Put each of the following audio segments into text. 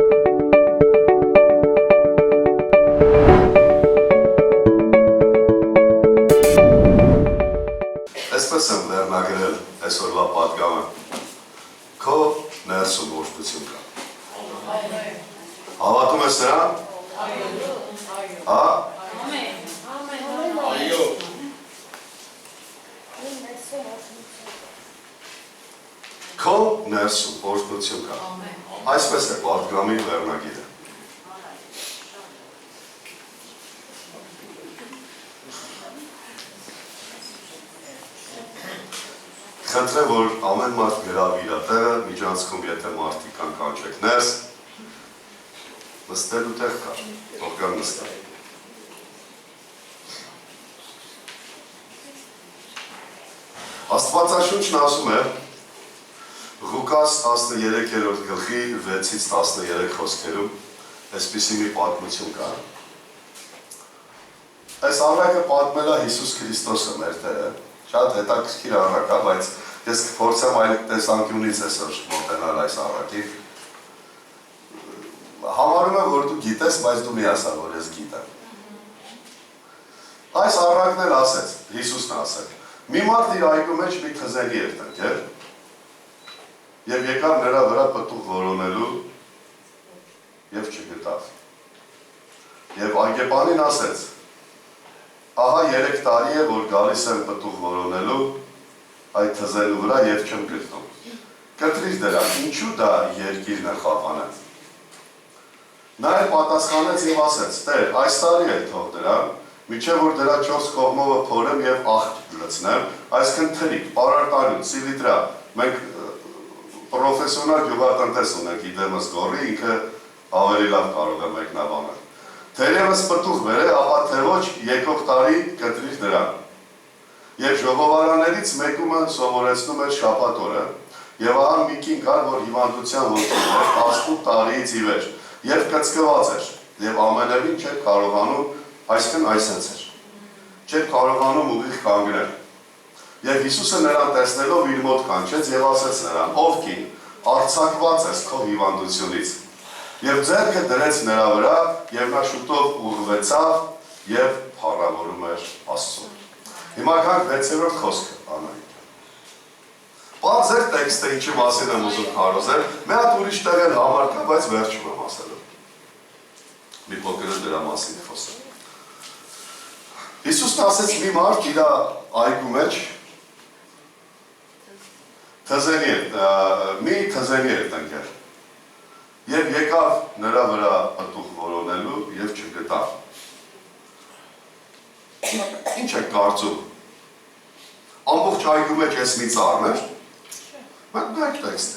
Այսպես եմ վերնագրել այսօրվա պատգամը, քո ներսում օրհնություն կա։ Հավատում ես նրան։ Հա։ Այո։ Քո ներսում օրհնություն կա։ Այսպես է պատգամի վերնագիրը։ Խնդրեմ, որ ամեն մարդ գրավ իր տեղը, միջանցքում եթե մարդիկ կան կանչեք ներս, նստելու տեղ կա, թող գան նստել։ Աստվածաշունչն ասում է Ղուկաս 13-րդ գլխի 6-ից 13 խոսքերում այսպիսի մի պատմություն կա։ Այս առակը պատմել է Հիսուս Քրիստոսը մեր Տերը, շատ հետաքրքիր առակ է, բայց ես կփորձեմ այլ տեսանկյունից այսօր մոտենալ այս առակին։ Համարում եմ, որ դու գիտես, բայց դու մի ասա, որ ես գիտեմ։ Այս առակն էլ ասեց, Հիսուսն ասել, մի մարդ իր այգու մեջ մի թզենի էր տնկել և եկավ նրա վրա պտուղ որոնելու և չգտավ։ Եվ այգեպանին ասեց, ահա 3 տարի է, որ գալիս եմ պտուղ որոնելու այդ թզենու վրա և չեմ գտնում։ Կտրիր դրան, ինչու դա երկիրն է խափանել։ Նա էլ պատասխանեց և ասեց, Տեր, այս տարի էլ թող դրան, մինչև որ դրա 4 կողմովը փորեմ և աղբ լցնեմ, այսքան թրիկ, պարարտանյութ, սիլիտրա, մենք պրոֆեսիոնալ գյուղատնտես ունենք իդեմս գորի, ինքը ավելի լավ կարող է մեկնաբանել։ Թերևս պտուղ բերե, ապա թե ոչ եկող տարի կտրիր դրան։ Եվ ժողովարաներից մեկումը սովորեցնում էր շաբաթ օրը, և ահա մի կին կար, որ հիվանդության ոգին էր 18 տարիից ի վեր, և կծկված էր, և ամենևին չէր կարողանում, այսքան այսենց էր, չէր կարողանում ուղիղ կանգնել։ Եվ Հիսուսը նրան տեսնելով իր մոտ կանչեց և ասեց նրան, ով կին, արձակված ես քո հիվանդությունից։ Եվ ձեռքը դրեց նրա վրա, և նա շուտով ուղղվեցավ և փառավորում էր Աստծուն։ Հիմա գանք 6-րդ խոսքը Անահիտ։ Պարզ էր տեքստը ինչի մասին եմ ուզում քարոզել, մի հատ ուրիշ տեղ էլ համար կա, բայց վերջում եմ ասելու։ Մի փոքր դրա մասին խոսեմ։ Հիսուսն ասեց մի մարդ իր այգու մեջ մի թզենի էր տնկել և եկավ նրա վրա պտուղ որոնելու և չգտավ։ Ինչ եք կարծում։ Ամբողջ այգու մեջ ես մի ծառն էր։ Մեկնեք տեքստը։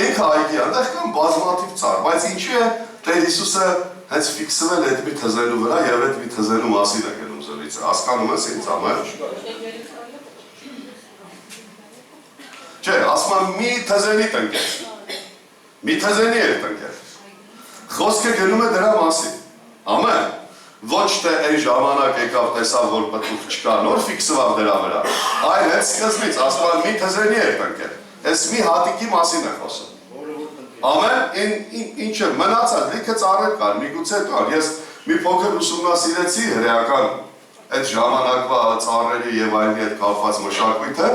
Ինքը այգի, այնտեղ կան բազմաթիվ ծառ, բայց ինչու է Տեր Հիսուսը հենց ֆիքսվել այդ մի թզենու վրա և այդ մի թզենու մասին է գնում զրույցը։ Հասկանում ես ինձ ամեն։ Չէ, ասում եմ մի թզենի տնկել։ Մի թզենի էր տնկել։ Խոսքը գնում է դրա մասին։ Ամեն։ Ոչ թե այն ժամանակ եկավ տեսավ, որ պտուղ չկա, նոր ֆիքսվավ դրա վրա, այլ հենց սկզբից, ասում եմ մի թզենի էր տնկել, այս մի հատիկի մասին է խոսում։ Ամեն, ինչը մնացած, լիքը ծառեր կար, միգուցե կար, ես մի փոքր ուսումնասիրեցի հրեական այդ ժամանակվա ծառերի և այլնի հետ կապված մշակույթը,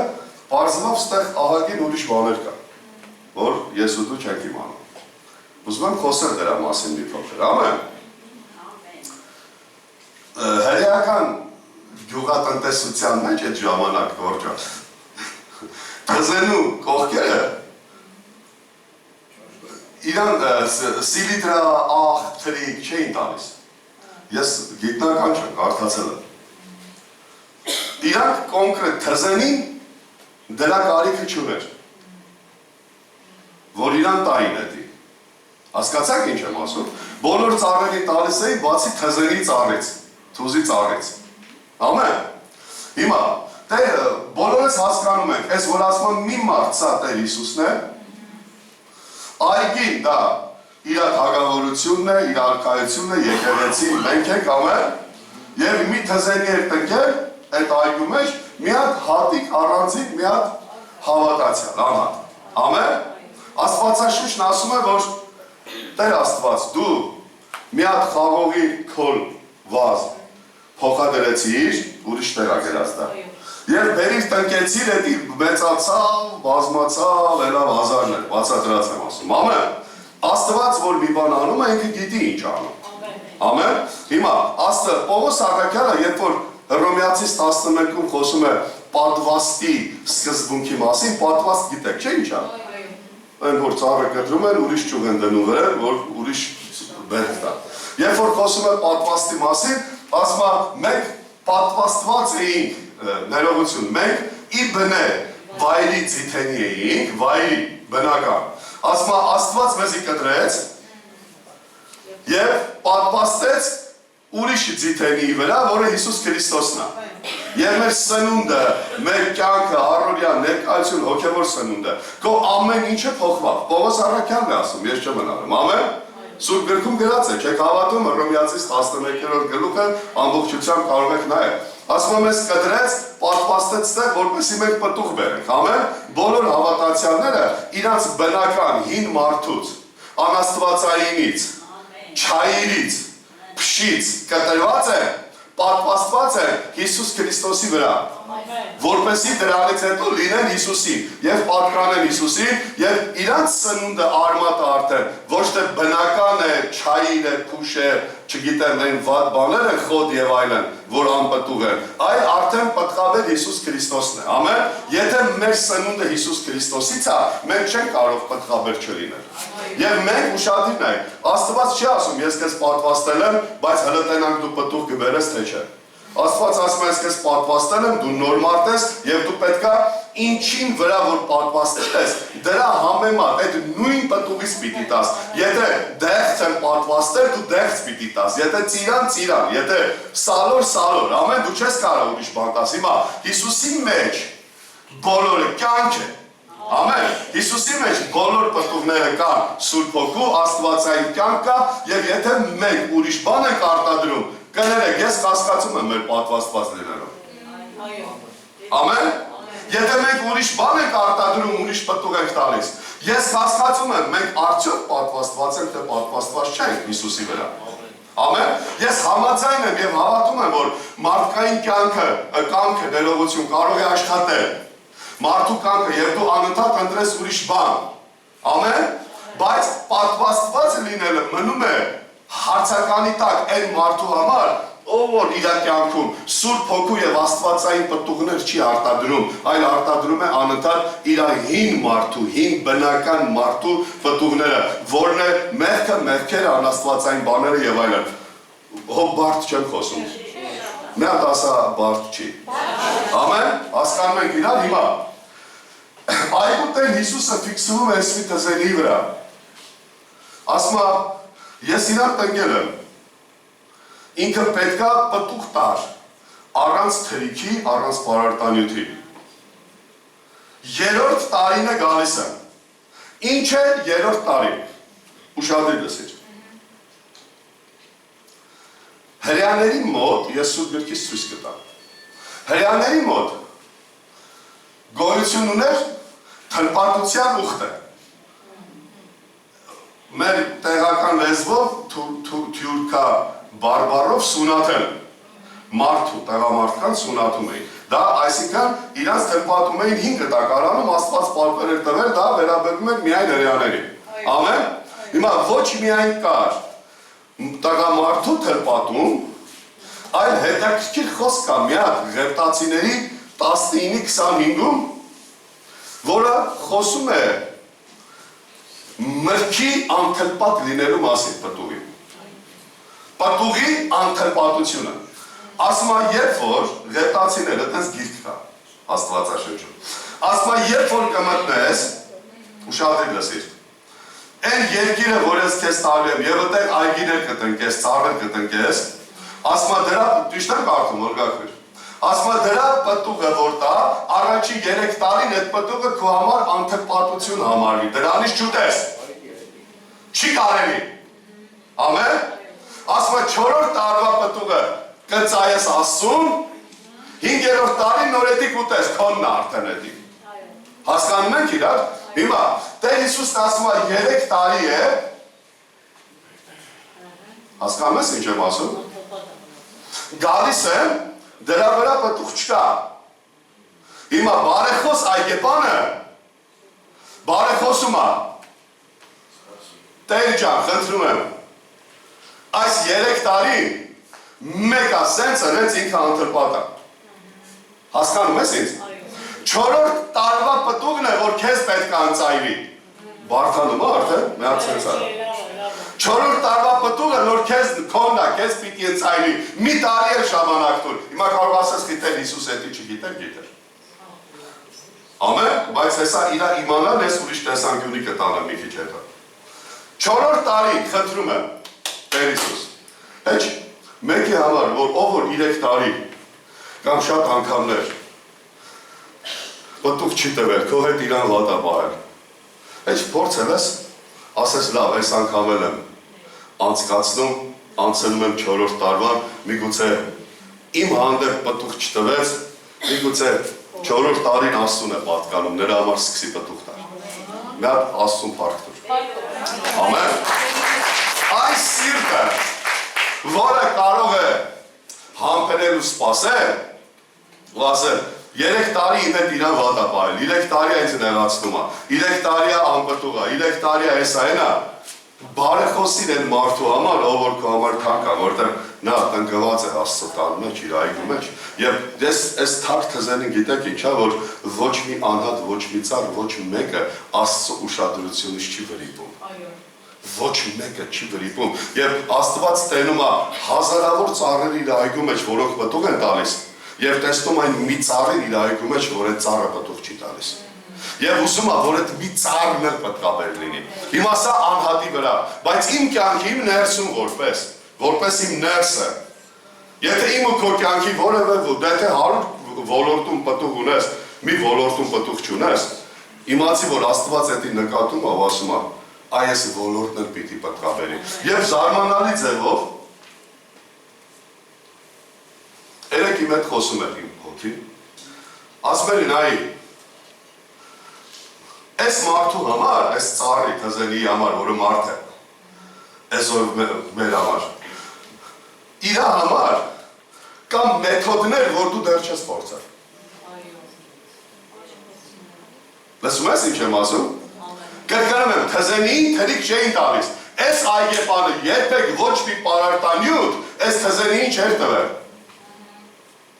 պարզվավ ստեղ ահագին ուրիշ բաներ կա, որ ես ու դու չենք իմանում։ Ուզում եմ խոսել դրա մասին մի փոքր, ամեն։ Հրեական գյուղատնտեսության մեջ այդ ժամանակ գործը թզենու կողքերը իրան սիլիտրա, աղ, թրիկ չէին տալիս։ Ես գիտնական չեմ, կարդացել եմ։ Իրանք կոնկրետ թզենին դրա կարիքը չուներ, որ իրան տային էդի։ Հասկացաք ինչ եմ ասում։ Բոլոր ծառերի տալիս էին, բացի թզենի ծառից, թուզի ծառից։ Ամեն։ Հիմա, բոլորս հասկանում ենք, այս որ ասում եմ մի մարդ սա Տեր Հիսուսն է, այգին դա իր թագավորությունն է, իր արքայությունն է, եկեղեցին, մենք ենք ամեն, և մի թզենի էր տնկել, այդ այգու մեջ, մի հատ հատիկ առանձին, մի հատ հավատացյալ, ամեն։ Աստվածաշունչն ասում է, որ Տեր Աստված, դու մի հատ խաղողի քոլ վազ փոխադրեցիր, ուրիշ տեղ ագերած դա։ Եվ բերիր տնկեցիր, էդի մեծացավ, բազմացավ, ելավ հազարներ, բացատրած եմ ասում, ամեն։ Աստված, որ մի բան անում է, ինքը գիտի ինչ անում։ Ամեն։ Հիմա, Պողոս առաքյալը, երբ որ Հռոմեացիս 11-ում խոսում է պատվաստի սկզբունքի մասին, պատվաստ գիտեք, չէ՞ ինչ անում։ Այն որ ծառը կտրում են, ուրիշ ճյուղ են դնում վրա, որ ուրիշ բերք տա։ Երբ որ խոսում է պատվաստի մասին, ասում է մենք պատվաստված էինք, ներողություն, մենք ի բնե վայրի ձիթենի էինք, վայրի բնական։ Ասում է Աստված մեզի կտրեց և պատվաստեց ուրիշ ձիթենի վրա, որը Հիսուս Քրիստոսն է։ Եվ մեր սնունդը, մեր կյանքը, առօրյա ներկայություն, հոգևոր սնունդը, քո ամեն ինչը փոխվավ։ Պողոս առաքյալն է ասում, ես չեմ մնալում, ամեն։ Սուրբ գրքում գրած է, չեք հավատում, Հռոմեացիս 11-րդ գլուխը ամբողջությամբ կարող եք նայել։ Ասում եմ, ես կտրեց, պատվաստեց տեղ, որպեսզի մենք պտուղ բերենք, ամեն։ Բոլոր հավատացյալները իրանց բնական հին մարդուց, անաստվածայինից, չայիրից, փշից կտրված են, պատվաստված են Հիսուս Քրիստոսի վրա, որպեսզի դրանից հետո լինեն Հիսուսին և պատկանեն Հիսուսին և իրանց սնունդը արմատը արդեն ոչ թե բնական է, չայիր է, փուշ է, չգիտեմ, այն վատ բաներ են, խոտ և այլն, որ անպտուղ են, այլ արդեն պտղաբեր Հիսուս Քրիստոսն է, ամեն, եթե մեր սնունդը Հիսուս Քրիստոսից է, մենք չենք կարող պտղաբեր չլինել։ Եվ մենք ուշադիր նայենք, Աստված չի ասում, ես քեզ պատվաստել եմ, բայց հլը տենանք դու պտուղ կբերես, թե չէ։ Աստված ասում է, ես քեզ պատվաստել եմ, դու նոր մարդ ես, և դու պետքա ինչին վրա որ պատվաստել ես, դրա համեմատ, այդ նույն պտուղից պիտի տաս։ Եթե դեղց եմ պատվաստել, դու դեղց պիտի տաս, եթե ծիրան, ծիրան, եթե սալոր, սալոր, ամեն դու չես կարող ուրիշ բան տաս։ Հիմա Հիսուսի մեջ բոլորը կյանք է։ Ամեն, Հիսուսի մեջ բոլոր պտուղները կան, Սուրբ Հոգու, Աստվածային կյանք կա, և եթե մենք ուրիշ բան ենք արտադրում, կներեք, ես կասկածում եմ մեր պատվաստված լինելով։ Ամեն, եթե մենք ուրիշ բան ենք արտադրում, ուրիշ պտուղ ենք տալիս, ես կասկածում եմ, մենք արդյոք պատվաստված ենք, թե պատվաստված չենք Հիսուսի վրա։ Ամեն, ես համաձայն եմ և հավատում եմ, որ մարդկային կյանքը, ներողություն կարող է աշխատել, մարդու կյանքը և դու անընդհատ ընտրես ուրիշ բան, ամեն, բայց պատվաստված լինելը մնում է հարցականի տակ այն մարդու համար, ով որ իր կյանքում Սուրբ Հոգու և Աստվածային պտուղներ չի արտադրում, այլ արտադրում է անընդհատ իր հին մարդու, հին բնական մարդու պտուղները, որն է մեղքը, մեղքերը, անաստվածային բաները և այլն։ Հոբ բարդ չեմ խոսում։ Մի հատ ասա բարդ չի։ Ամեն, հասկանում ենք իրար, հիմա այգու Տեր Հիսուսը ֆիքսվում է այսմի թզերի վրա։ Ասում է, ես իրար տնկել եմ, ինքը պետքա պտուղ տար, առանց թրիքի, առանց պարարտանյութի։ Երորդ տարին է գալիս եմ։ Ինչ է երորդ տարին։ Ուշադիր լսիր։ Հրեաների մոտ, ես Սուրբ գրքից ցույց կտամ, հրեաների մոտ գոյություն ուներ թլպատության ուխտը։ Մեր տեղական լեզվով թյուրքա բարբարով սունաթել, մարդու, տեղամարտկան սունաթում էին։ Դա այսինքն իրանց թլպատում էին 5 տակարանում, Աստված պատվեր էր տվել, դա վերաբերում էր միայն հրեաներին։ Ամեն, հիմա ոչ միայն կար տեղամարտու թլպատում, այլ հետաքրքիր խոսք կա մի հատ Ղևտացիների 19-25-ում, որը խոսում է մրգի անթլպատ լինելու մասին պտուղի։ Պտուղի անթլպատությունը։ Ասում է, երբ որ Ղևտացիները, տենց գիրք կա Աստվածաշնչում, ասում է, երբ որ կմտնես, ուշադիր լսիր, այն երկիրը, որ ես քեզ տալու եմ, և այդտեղ այգիներ կտնկես, ծառեր կտնկես, ասում է, դրա ճիշտ եմ կարդում, որ գաքվիր։ Ասում է, դրա պտուղը որ տա, առաջի 3 տարին այդ պտուղը քո համար անթլպատություն համարվի, դրանից չուտես։ Չի կարելի։ Ամեն։ Ասում է, 4-րդ տարվա պտուղը կծայես Աստծուն, 5-րդ տարին նոր էդի կուտես, քոնն արդեն էդի։ Հասկանում ենք իրար։ Հիմա, Տեր Հիսուսն ասում է 3 տարի է, Հասկանում ես ինչ եմ ասում։ Գալիս եմ, դրա վրա պտուղ չկա։ Հիմա բարեխոս այգեպանը բարեխոսում է։ Տեր ջան, խնդրում եմ։ Այս 3 տարի մեկը սենցը հենց ինքը անտրպատ է։ Հասկանում ես ինձ։ 4-րդ տարվա պտուղն է, որ քեզ պետք է անծայրի։ Բարդանում է արդեն, միած սենց է։ 4-րդ տարվա պտուղը, որ քեզ քոնն է, քեզ պիտի անծայրի։ Մի տարի է ժամանակ տուր։ Հիմա կարող ասես գիտեր Հիսուս էդի չգիտեր։ Ամեն, բայց հեսա իրա իմանան, ես ուրիշ տեսանկյունի կտանեմ մի քիչ հետո։ 4-րդ տարի, խնդրում եմ, Տեր Հիսուս, հեչ մեկի համար, որ 3 տարի կամ շատ անգամներ պտուղ չի տվել, քո հետ իրան վատ է պահել։ Հեչ փորձել ես, ասես լավ, այս անգամել եմ անցկացնում, անցնում եմ 4-րդ տարվան, միգուցե իմ հանդեպ պտուղ չտվեց, միգուցե 4-րդ տարին Աստծուն է պատկանում, նրա համար սկսի պտուղ տար։ Մի հատ Աստծուն փառք տուր։ Ամեն։ Այս սիրտը, որը կարող է համբերել ու սպասել, ու ասել, 3 տարի իմ հետ իրան վատ է պահել, 3 տարի է ինձ նեղացնում է, 3 տարի է անպտուղ է, 3 տարի է հեսա են է, բարեխոսին են մարդու համար, ով որ քո համար թանկ է, որտեղ նա տնկված է Աստծո տան մեջ, իր այգու մեջ, եւ ես այս թարք թզենին գիտեք ինչա, որ ոչ մի անհատ, ոչ մի ծառ, ոչ մեկը Աստծո ուշադրությունից չի վրիպում։ Ոչ մեկը չի վրիպում, եւ Աստված տենում է հազարավոր ծառեր իր այգու մեջ, որոնք պտուղ են տալիս, եւ տեսնում այն մի ծառին իր այգու մեջ, որ այդ ծառը պտուղ չի տալիս։ Եվ ուսում է, որ այդ մի ծառն էլ պետք է բեր լինի։ Հիմա սա անհատի վրա, բայց իմ կյանքի իմ ներսում որպես իմ ներսը, եթե իմ ու քո կյանքի որևէ, եթե 100 ոլորտում պտուղ ունես, մի ոլորտում պտուղ չունես, իմացի, որ Աստված էդի նկատում է, ասում է, այս ոլորտն էլ պիտի պետք է բերի։ Եվ զարմանալի ձևով, երեք իմ հետ խոսում էր իմ հոգին, ասում էր նայի, այս մարդու համար, այս ծառի թզենի համար, որը մարդ է, այսօր մեր համար, իրա համար կամ մեթոդներ, որ դու դեռ չես փորձել։ Լսում ես ինչ եմ ասում։ Կրկնում եմ, թզենին թրիկ չէին տալիս։ Այս այգեպանը երբեք ոչ մի պարարտանյութ այս թզենին չէր տվել։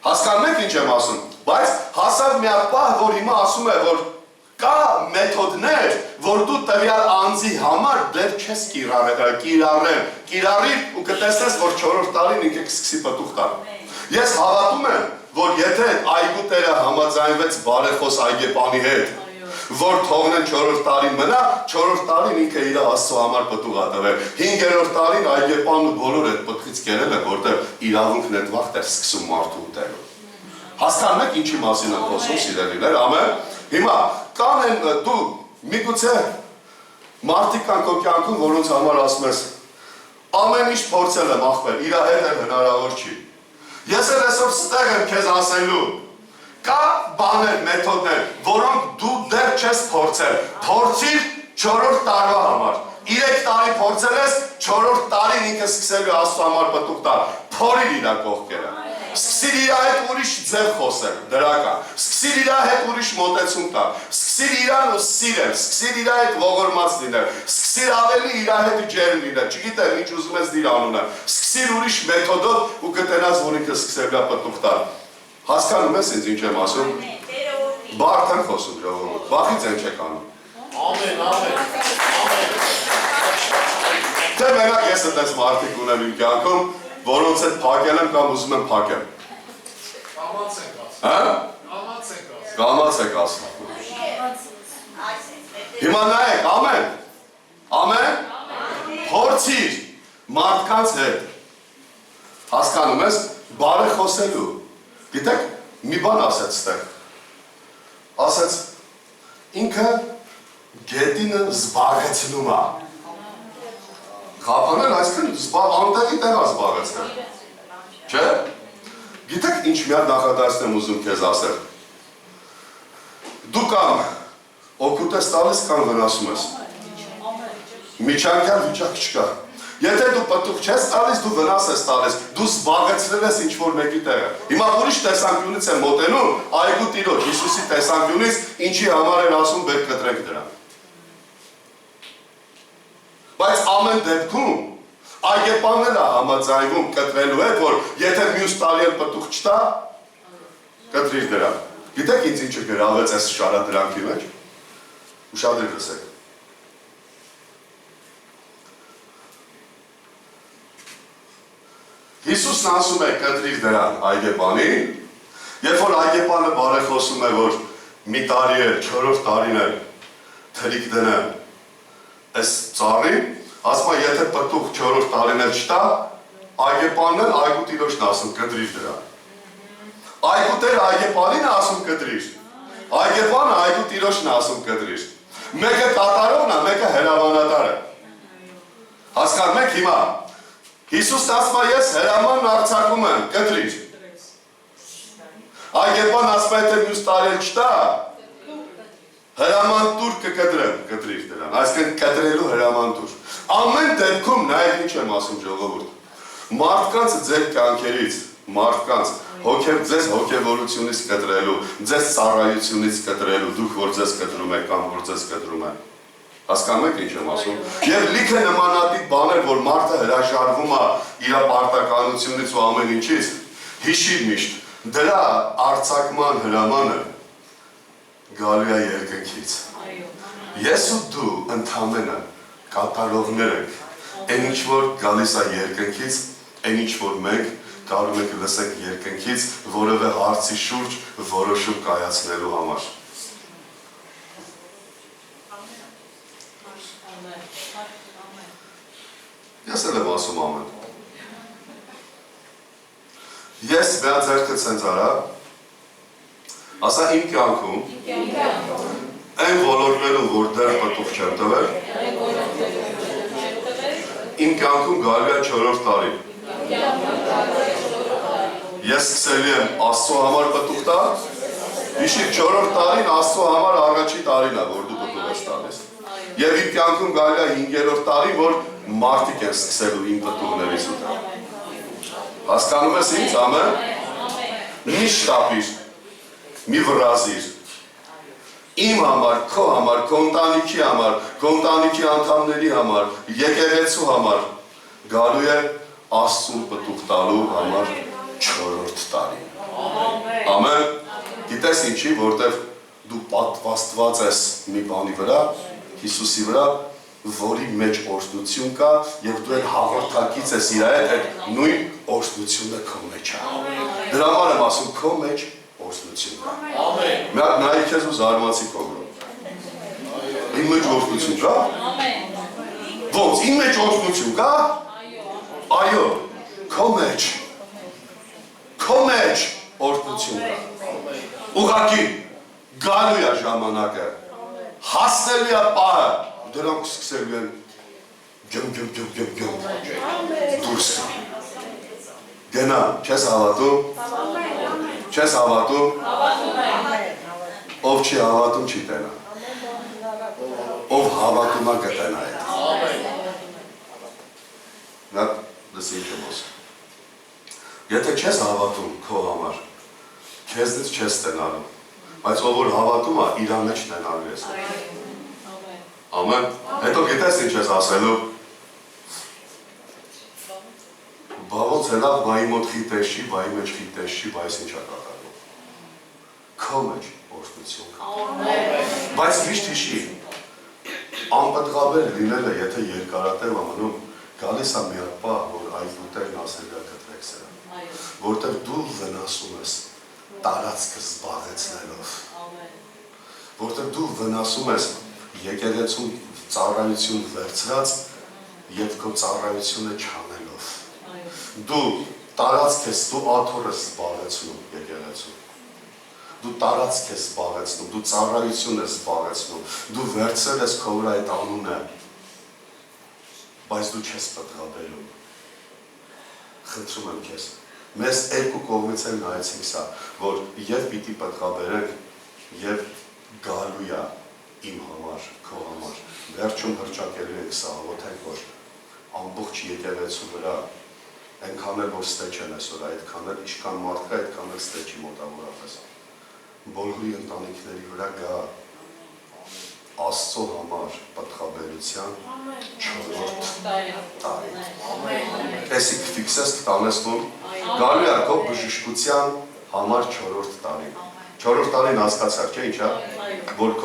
Հասկանում եք ինչ եմ ասում։ Բայց հասավ մի պահ, որ հիմա ասում է, որ կա մեթոդներ, որ դու տվյալ անձի համար դեռ չես կիրառել ու կտեսնես, որ 4-րդ տարին ինքը կսկսի պտուղ տալ։ Ես հավատում եմ, որ եթե այգու տերը համաձայնվեց բարեխոս այգեպանի հետ, որ թողնեն 4-րդ տարին մնա, 4-րդ տարին ինքը իր Աստծո համար պտուղ է տվել։ 5-րդ տարին այգեպանն ու բոլոր այդ պտղից կերել է, որտեղ իրավունքն այդ վաղտ է սկսում մարդու ուտելու։ Հասկանում եք ինչի մասին եմ խոսում, սիրելիներ, ամեն։ Հիմա կան են դու միգուցե մարդիկ կան քո կյանքում, որոնց համար ասում ես ամեն ինչ փորձել եմ ախպեր, իր հետ էլ հնարավոր չի։ Ես էլ այսօր ստեղ եմ քեզ ասելու, կա բաներ, մեթոդներ, որոնք դու դեռ չես փորձել, փորձիր 4-րդ տարվա համար։ 3 տարի փորձել ես, 4-րդ տարին ինքը սկսելու Աստծո համար պտուղ տալ, փորիր իր կողքերը։ Սկսիր իր հետ ուրիշ ձև խոսել, դրական, սկսիր իր հետ ուրիշ մոտեցում տալ, սկսիր իրան ու սիրել, սկսիր իր հետ ողորմած լինել, սկսիր ավելի իր հետ ջերմ լինել, չգիտեմ ինչ ուզում ես դիր անունը, սկսիր ուրիշ մեթոդով ու կտենաս, որ ինքը սկսել է պտուղ տալ։ Հասկանում ես ինձ ինչ եմ ասում։ Բարդ եմ խոսում ժողովուրդ, վախից են չեք անում։ Ամեն, ամեն։ Թե մենակ ես այդպես մարդիկ ունեմ իմ կյանքում, որոնց հետ փակել եմ կամ ուզում եմ փակեմ։ Կամաց ենք ասում։ Հա? Կամաց ենք ասում։ Կամաց եք ասում։ Հիմա նայեք, ամեն, փորձիր մարդկանց հետ, հասկանում ես, բարեխոսելու, գիտեք, մի բան ասեց ստեղ, ասեց, ինքը գետինը զբաղեցնում է, խապանել այսքան անտեղի տեղ է զբաղեցնել, չէ, գիտեք ինչ միատ նախադասն եմ ուզում քեզ ասել, դու կամ օգուտ ես տալիս կամ վնասում ես, միջանկյալ վիճակ չկա, Եթե դու պտուղ չես տալիս, դու վնաս ես տալիս, դու զբաղեցրել ես ինչ-որ մեկի տեղը։ Հիմա ուրիշ տեսանկյունից եմ մոտենում, այգու տիրոջ, Հիսուսի տեսանկյունից, ինչի համար էր ասում բեր կտրենք դրան։ Բայց ամեն դեպքում, այգեպանն էլ է համաձայնվում կտրելու հետ, որ եթե մյուս տարի էլ պտուղ չտա, կտրիր դրան։ Գիտեք ինձ ինչը գրավեց այս շարադրանքի մեջ։ Ուշադրիր լսեք։ Հիսուսն ասում է կտրիր դրան այգեպանին, երբ որ այգեպանը բարեխոսում է, որ մի տարի է, 4-րդ տարին է, թրիկ դնեմ այս ծառին, ասում է եթե պտուղ 4-րդ տարին էլ չտա, այգեպանն էլ այգու տիրոջն ասում կտրիր դրան։ Այգու տերը այգեպանին է ասում կտրիր, այգեպանը այգու տիրոջն է ասում կտրիր։ Մեկը կատարողն է, մեկը հրամանատարը։ Հասկանում եք հիմա։ Հիսուսն ասում է ես հրամանն արձակում եմ, կտրիր։ Այգեպան ասում է եթե մյուս տարի էլ չտա, հրաման տուր կկտրեմ, կտրիր դրան, այսինքն կտրելու հրաման տուր։ Ամեն դեպքում նայեք ինչ եմ ասում ժողովուրդ։ Մարդկանց ձեր կյանքերից, մարդկանց ձեզ հոգևորությունից կտրելու, ձեզ ծառայությունից կտրելու, դուք որ ձեզ կտրում եք կամ որ ձեզ կտրում են։ Հասկանում եք ինչ եմ ասում։ Եվ լիքը նմանատիպ բաներ, որ մարդը հրաժարվում է իր պարտականությունից ու ամեն ինչից, հիշիր միշտ, դրա արձակման հրամանը գալու է երկնքից։ Ես ու դու ընդամենը կատարողներ ենք, այն ինչ որ գալիս է երկնքից, այն ինչ որ մենք կարող եք լսեք երկնքից որևէ հարցի շուրջ որոշում կայացնելու համար։ Ես էլ եմ ասում ամեն։ Ես վրա ձերքը ցենց արա, ասա իմ կյանքում, այն ոլորտներում, որ դեռ պտուղ չեմ տվել, իմ կյանքում գալու է 4-րդ տարին։ Ես սկսելի եմ Աստծո համար պտուղ տալ, հիշիր 4-րդ տարին Աստծո համար առաջի տարին է, որ դու պտուղ ես տալիս։ Եվ իմ կյանքում գալու է 5-րդ տարին, որ մարդիկ են սկսելու իմ պտուղներից ուտել։ Հասկանում ես ինձ, ամեն։ Մի շտապիր, մի վրազիր։ Իմ համար, քո համար, քո ընտանիքի համար, քո ընտանիքի անդամների համար, եկեղեցու համար գալու է Աստծուն պտուղ տալու համար 4-րդ տարին։ Ամեն։ Գիտես ինչի, որտև դու պատվաստված ես մի բանի վրա, Հիսուսի վրա, որի մեջ օրհնություն կա, եւ դու այդ հաղորդակից ես իր հետ, այդ նույն օրհնությունը քո մեջ է։ Դրա համար եմ ասում, քո մեջ օրհնություն կա։ Ամեն։ Մի հատ նայի քեզ ու զարմացի կողմ։ Իմ մեջ օրհնություն կա։ Ամեն։ Ոնց, իմ մեջ օրհնություն կա։ Այո, քո մեջ օրհնություն կա։ Ուղղակի գալու է ժամանակը, հասնելու է պահը, դրանք սկսելու են գեմ դուրս գնա, չես հավատում, չես հավատում, ով չի հավատում չի տենա, ով հավատում է կտենա է։ Նա դες ինչ եմ ասում։ Եթե չես հավատում քո համար, քեզնից չես տենալու, բայց ով որ հավատում է, իր մեջ տենալու ես։ Ամեն, հետո գիտես ինչ ես ասելու, բա ոնց է լավ, բա իմ մոտ խիտես չի, բա իմ մեջ խիտես չի, բա ես ինչ է կատարվում։ Քո մեջ օրհնություն կա։ Բայց միշտ հիշի, անպտղաբեր լինելը, եթե երկարատև ամնում, գալիս է մի հատ պահ, որ այդ ուտերն ասել է կտրեք սրան, որտեղ դու վնասում ես տարածքը զբաղեցնելով, որտեղ դու վնասում ես եկեղեցում ծառայություն վերցրած և քո ծառայությունը չանելով, դու տարածք ես, դու աթոռ ես զբաղեցնում եկեղեցում, դու տարածք ես զբաղեցնում, դու ծառայություն ես զբաղեցնում, դու վերցրել ես քո վրա այդ անունը, բայց դու չես պտղաբերում, խնդրում եմ քեզ, մեզ երկու կողմից էլ նայեցինք սա, որ և պիտի պտղաբերենք, և գալու է իմ համար, քո համար, վերջում հրճակելու ենք սա, ոտենք, որ ամբողջ եկեղեցու վրա, այնքան էլ որ ստեչ են այսօր, այդքան էլ ինչքան մարդ կա, այդքան էլ ստեչի մոտավորապես։ Բոլորի ընտանիքների վրա գա Աստծո համար պատխաբերության 4-րդ տարի։ Տեսիք ֆիքսես տանեստուն, գալու է քո բժշկության համար 4-րդ տարին։ 4-րդ տարին հասկացար, չէ՞ ինչա, որ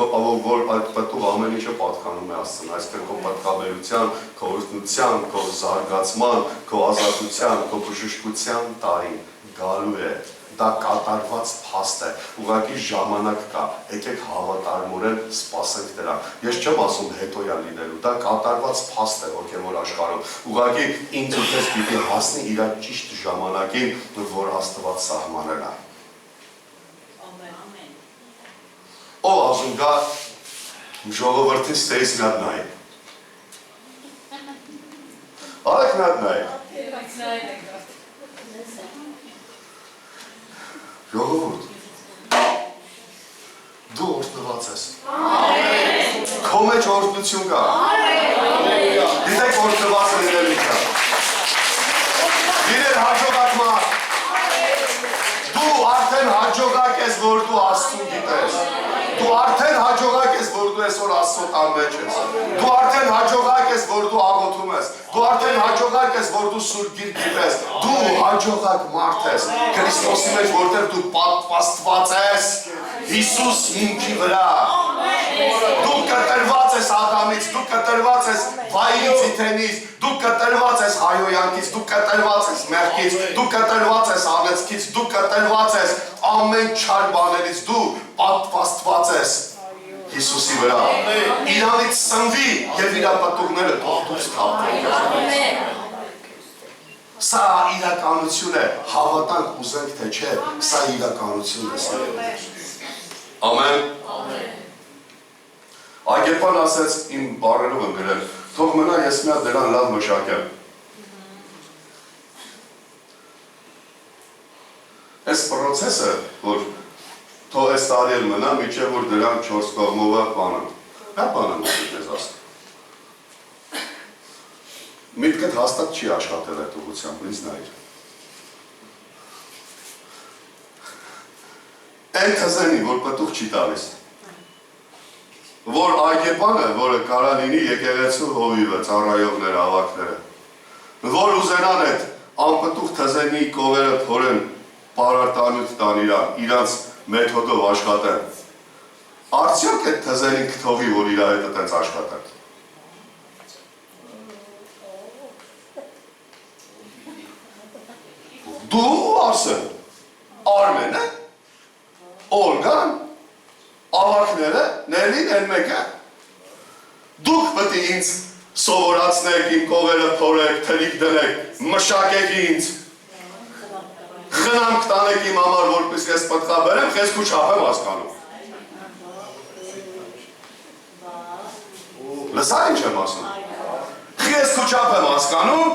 այդ պատուղ ամեն ինչը պատկանում է Աստծուն, այսինքն քո պատխաբերության, քո օրհնության, քո զարգացման, քո ազատության, քո բժշկության տարին գալու է։ Դա կատարված փաստ է, ուղղակի ժամանակ կա, եկեք հավատարմորեն սպասենք դրան։ Ես չեմ ասում հետոյա լինելու, դա կատարված փաստ է հոգևոր աշխարհում։ Ուղղակի ինձ ու քեզ պիտի հասնի իր ճիշտ ժամանակին, որ Աստված սահմանել է։ Ամեն։ Ով ասում գա ժողովրդին ստեյս նատ նայ։ Արեք նատ նայ։ Ժողովուրդ, դու օրհնված ես։ Քո մեջ օրհնություն կա։ Գիտեք օրհնված լինելու կա։ Գիտեք հաջողակ մարդ։ Դու արդեն հաջողակ ես, որ դու Աստծուն գիտես։ Դու արդեն հաջողակ ես, որ դու այսօր Աստծո տան մեջ ես։ Դու արդեն հաջողակ ես, որ դու աղոթում ես։ Դու արդեն հաջողակ ես, որ դու Սուրբ Գիրք գիտես։ Դու հաջողակ մարդ ես Քրիստոսի մեջ, որտեղ դու պատվաստված ես Հիսուս հիմքի վրա։ Դու կտրված ես Ադամից, դու կտրված ես վայրից իթենից, դու կտրված ես հայոյանքից, դու կտրված ես մեղքից, դու կտրված ես անեծքից, դու կտրված ես ամեն չար բաներից, դու պատվաստված ես Հիսուսի վրա։ Իրանից սնվի և իր պատուղները թող դուրս թափվեն։ Սա իրականություն է, հավատանք ուզենք թե չէ, սա իրականություն է սիրելի։ Ամեն։ Ագեպան ասեց իմ բառերով եմ գրել, թող մնա ես մի հատ դրան լավ մշակեմ։ Այս պրոցեսը, որ թող այս տարի էլ մնա, միջև որ դրան 4 կողմովը բանան։ Հա բանան ես ասում։ Միտքդ հաստատ չի աշխատել այդ ուղղությամբ, ինձ նայր։ Այն թզենի, որ պտուղ չի տալիս, որ այգեպանը, որը կարա լինի եկեղեցու հովիվը, ծառայողները, ավակները, որ ուզենան այդ անպտուղ թզենի կովերը փորեն պարարտանյութ տան իրանց մեթոդով աշխատեն, արդյոք այդ թզենին կթողի, որ իր հետ այդպես աշխատեն։ Դու Արսեն, Արմենը, Օլգան, ավակները, ներին են մեկը, դուք պտի ինձ սովորացնեք, իմ կողերը փորեք, թրիկ դնեք, մշակեք ինձ, խնամք տանեք իմ համար, որպես ես պտղաբերեմ, խեսք ու չապ եմ հասկանում։ Լսա ինչ եմ ասում։ Խեսք ու չապ եմ հասկանում,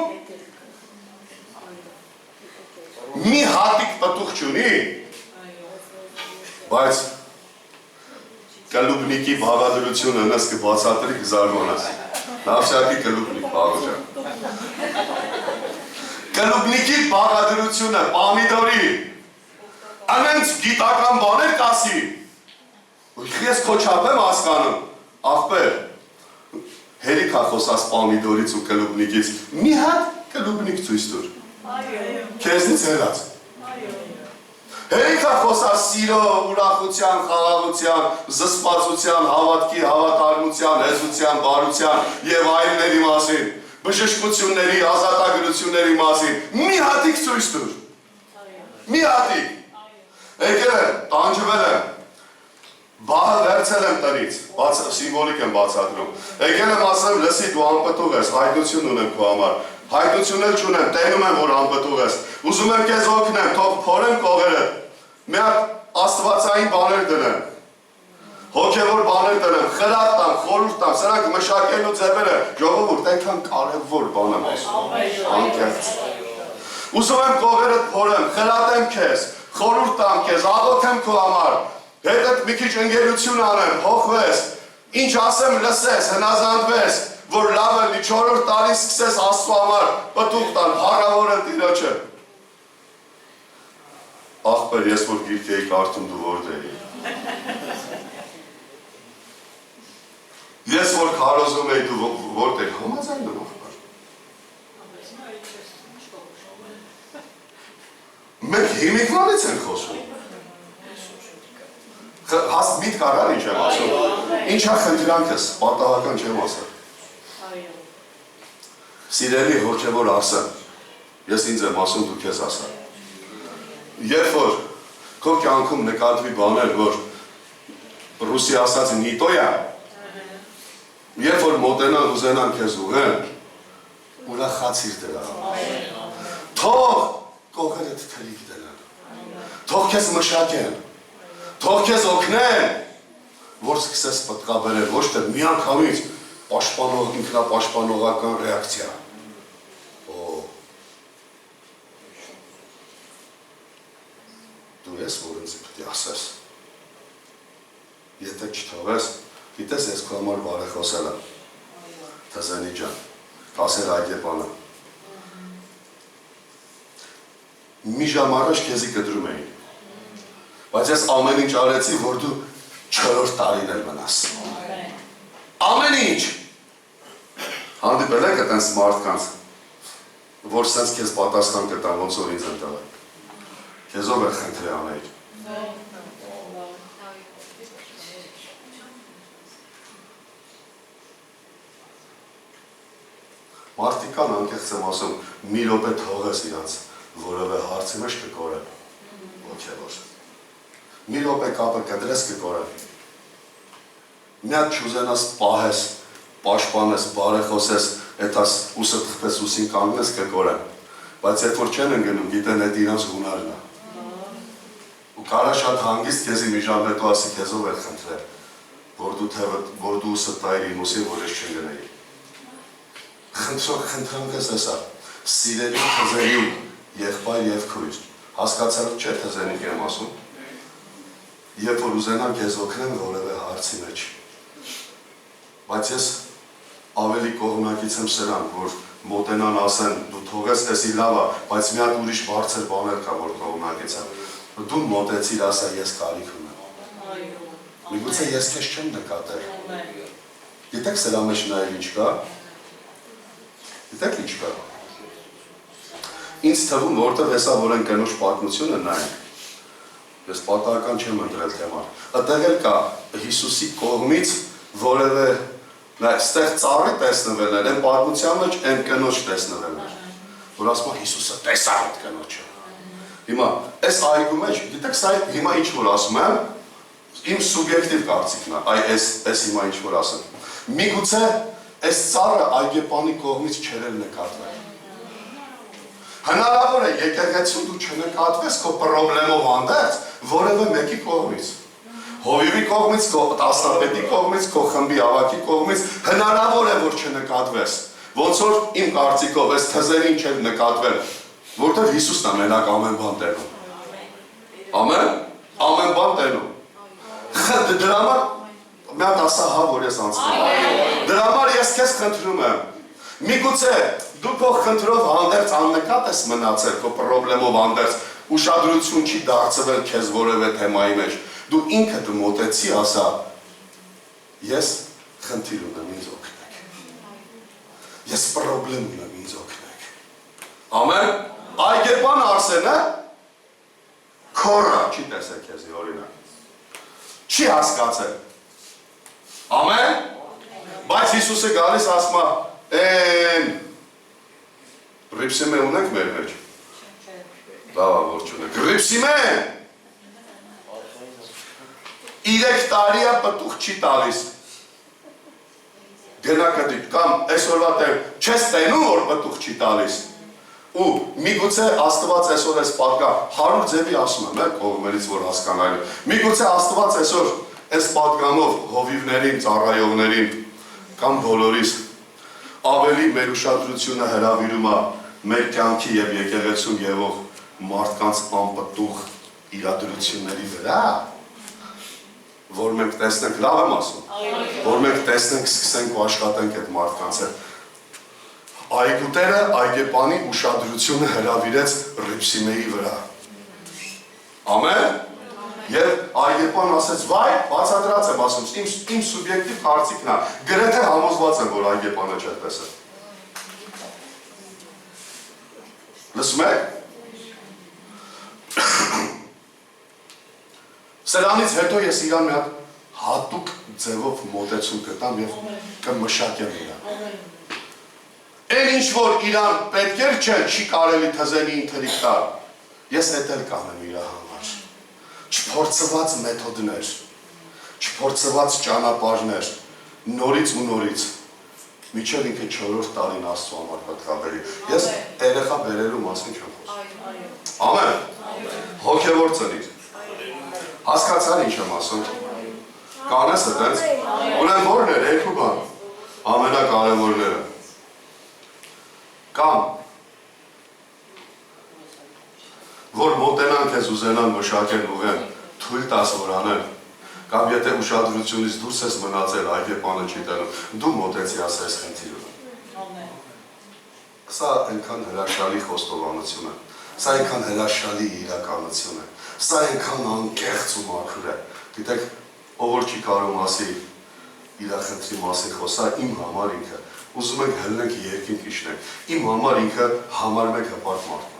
մի հատիկ պտուղ չունի, բայց կլուբնիկի բաղադրությունը նս կբացատրի կզարմանաս։ Նավշակի կլուբնիկ բաղոջան։ Կլուբնիկի բաղադրությունը, պամիդորի, անենց գիտական բաներ կասի։ Ես քո չափ եմ հասկանում, աղբեր, հերիք ա խոսած պամիդորից ու կլուբնիկից, մի հատ կլուբնիկ ցույց տուր։ Քեզնից հեռաց։ Հերիք ա խոսած սիրո, ուրախության, խաղաղության, զսպվածության, հավատքի, հավատարմության, հեզության, բարության և այլների մասին, բժշկությունների, ազատագրությունների մասին, մի հատիկ ցույց տուր։ Մի հատիկ։ Եկել եմ, տանջվել եմ, բահը վերցել եմ տնից, սիմվոլիկ եմ բացատրում։ Եկել եմ ասեմ, լսի դու անպտուղ ես, հայտնություն ունեմ քո համար, հայտնություն էլ չունեմ, տենում եմ, որ անպտուղ ես, ուզում եմ քեզ օգնեմ, թող փորեմ կողերդ, մի հատ աստվածային բաներ դնեմ, հոգևոր բաներ դնեմ, խրատ տամ, խորհուրդ տամ, սրանք մշակելու ձևերը, ժողովուրդ, այնքան կարևոր բան եմ ասում, անկեղծ։ Ուզում եմ կողերդ փորեմ, խրատեմ քեզ, խորհուրդ տամ քեզ, աղոթեմ քո համար, հետդ մի քիչ ընկերություն անեմ, հոգվես, ինչ ասեմ լսես, հնազանդվես, որ լավ է մի 4-րդ տարի սկսես Աստծո համար պտուղ տալ, փառավորը Տիրոջը։ Ախպեր, ես որ գիրք էի կարդում, դու որտե էի։ Ես որ քարոզում էի, դու որտե էի, համաձայն եմ ախպեր։ Մենք հիմիկվանից ենք խոսում։ Հաստ միտ կարար ինչ եմ ասում։ Ինչա խնդրանքս, պատահական չեմ ասել։ Սիրելի հոգևոր Արսեն, ես ինձ եմ ասում, դու քեզ ասա։ Երբ որ քո կյանքում նկատվի բաներ, որ ռուսի ասած նիտոյա, երբ որ մոտենան ուզենան քեզ ուղեն, ուրախացիր դրա։ Թող կողերդ թրիկ դնան։ Թող քեզ մշակեն։ Թող քեզ օգնեն, որ սկսես պատկաբերել, ոչ թե միանգամից ինքնապաշտպանողական ռեակցիա։ Դու ես, որ ինձ պետք է ասես։ Եթե չթողես, գիտես ես քո համար բարեխոսել եմ։ Թզենի ջան, կասեր Այգեպանը։ Մի ժամ առաջ քեզի կտրում էին։ Բայց ես ամեն ինչ արեցի, որ դու 4-րդ տարին էլ մնաս։ Ամեն ինչ։ Հանդիպել եք այդպես մարդկանց, որ սենց քեզ պատասխան կտան, ոնց որ ինձ են տվել։ Քեզով է խնդրի անեիր։ Մարդիկ կան անկեղծ եմ ասում, մի րոպե թողես իրանց, որևէ հարցի մեջ կկորեն։ Ոգևոր։ Մի րոպե կապը կտրես կկորեն։ Մի հատ չուզենաս պահես, պաշտպանես, բարեխոսես, էտաս ուսը թխպես ուսին կանգնես կկորեն։ Բայց երբ որ չեն ընկնում, գիտեն այդ իրանց հունարն է։ Ու կարա շատ հանգիստ քեզի մի ժամ հետո ասի քեզով էլ խնդրել, որ դու ուսը տայր իմ ուսին, որ ես չընկնեի։ Խնդրանքս էսա, սիրելի թզերի եղբայր և քույր, հասկացել չէ թզենիք եմ ասում, երբ որ ուզենան քեզ օգնեն որևէ հարցի մեջ։ Բայց ես ավելի կողմնակից եմ սրանք, որ մոտենան ասեն, դու թողես էսի լավ է, բայց մի հատ ուրիշ բարձր բաներ կա, որ կողմնակից եմ։ Դու մոտեցիր ասա, ես կարիք ունեմ։ Միգուցե ես քեզ չեմ նկատել։ Գիտեք սրա մեջ նաև ինչ կա։ Գիտեք ինչ կա։ Ինձ թվում, որտեղ հեսա, որ են կնոջ պատմությունը նայենք, ես պատահական չեմ ընտրել թեման, այդտեղ էլ կա Հիսուսի կողմից որևէ ստեղ ծառի տեսնվել էր, այն պատմության մեջ այն կնոջ տեսնվել էր, որ ասում է Հիսուսը տեսա այդ կնոջը։ Հիմա, այս այգու մեջ, գիտեք սա հիմա ինչ որ ասում եմ, իմ սուբյեկտիվ կարծիքն է, այս հիմա ինչ որ ասեմ։ Միգուցե այս ծառը Այգեպանի կողմից չէր նկատվել։ Հնարավոր է եկեղեցում դու չնկատվես քո պրոբլեմով հանդերձ որևէ մեկի կողմից։ Հովիվի կողմից, քո տասնապետի կողմից, քո խմբի ավակի կողմից հնարավոր է որ չնկատվես։ Ոնց որ իմ կարծիքով այս թզերին չէր նկատվել, որտեղ Հիսուսն է մենակ ամեն բան տենում։ Ամեն բան տենում։ Դրա համար մի հատ ասա հա որ ես անցնում։ Դրա համար ես քեզ խնդրում եմ։ Միգուցե դու քո խնդրով հանդերձ աննկատ ես մնացել, քո պրոբլեմով հանդերձ ուշադրություն չի դարձվել քեզ որևէ թեմայի մեջ։ Դու ինքդ մոտեցի ասա, ես խնդիր ունեմ ինձ օգնեք։ Ես պրոբլեմ ունեմ ինձ օգնեք։ Ամեն։ Այգեպան Արսենը քորա չի տեսել քեզի օրինակ։ Չի հասկացել։ Ամեն։ Բայց Հիսուսը գալիս ասում է, Ռիպսիմե ունենք մեր մեջ։ Լավ որ չունենք։ Ռիպսիմե 3 տարի է պտուղ չի տալիս։ Գնակատիկ կամ այսօրվա տեղ չես տենում որ պտուղ չի տալիս։ Ու միգուցե Աստված այսօր էս պատկա 100 ձևի ասում եմ, կողմերից որ հասկանալու։ Միգուցե Աստված այսօր այս պատգամով հովիվներին, ծառայողներին կամ բոլորիս ավելի մեր ուշադրությունը հրավիրում է մեր կյանքի եւ եկեղեցու եղող մարդկանց անպտուղ իրադրությունների վրա, որ մենք տեսնենք լավ եմ ասում։ Որ մենք տեսնենք, սկսենք ու աշխատենք այդ մարդկանց հետ։ Այգուտերը այգեպանի ուշադրությունը հրավիրեց Ռիփսիմեի վրա։ Ամեն։ Եվ այգեպան ասեց, վայ, բացատրած եմ ասում, իմ սուբյեկտիվ կարծիքն է, գրեթե համոզված եմ, որ այգեպանը չայդպես է։ Լսում եք։ Սրանից հետո ես իրան մի հատ հատուկ ձևով մոտեցում գտամ եւ կմշակեմ իրան։ Էլ ինչ որ իրան պետք էր չէ, չի կարելի թզենի ինթերիկ տալ։ Ես էդ էլ կանեմ իր համար։ Չփորձված մեթոդներ, չփորձված ճանապարհներ, նորից ու նորից։ Միջև ինքը 4-րդ տարին Աստծո համար պետք է բերի։ Ես երեխա բերելու մասին չեմ խոսում։ Ամեն։ Հոգևոր ծնիր։ Հասկացար ինչ եմ ասում։ Կանես այդպես։ Ուրեմն որն էր երկու բան։ Ամենակարևորները։ Կամ որ մոտենան քեզ ուզենան մշակեն ուղեն, թույլ տաս որ անեն, կամ եթե ուշադրությունից դուրս ես մնացել, այգեպանը չի տենում, դու մոտեցի ասես խնդիրը։ Սա այնքան հրաշալի խոստովանություն է, սա այնքան հրաշալի իրականություն է, սա այնքան անկեղծ ու մաքուր է։ Գիտեք, ով որ չի կարող ասի իր խնդրի մասին խոսա, իմ համար ինքը, ուզում ենք հլնենք երկինք իշնենք, իմ համար ինքը համար մեկ հպարտ մարդն է։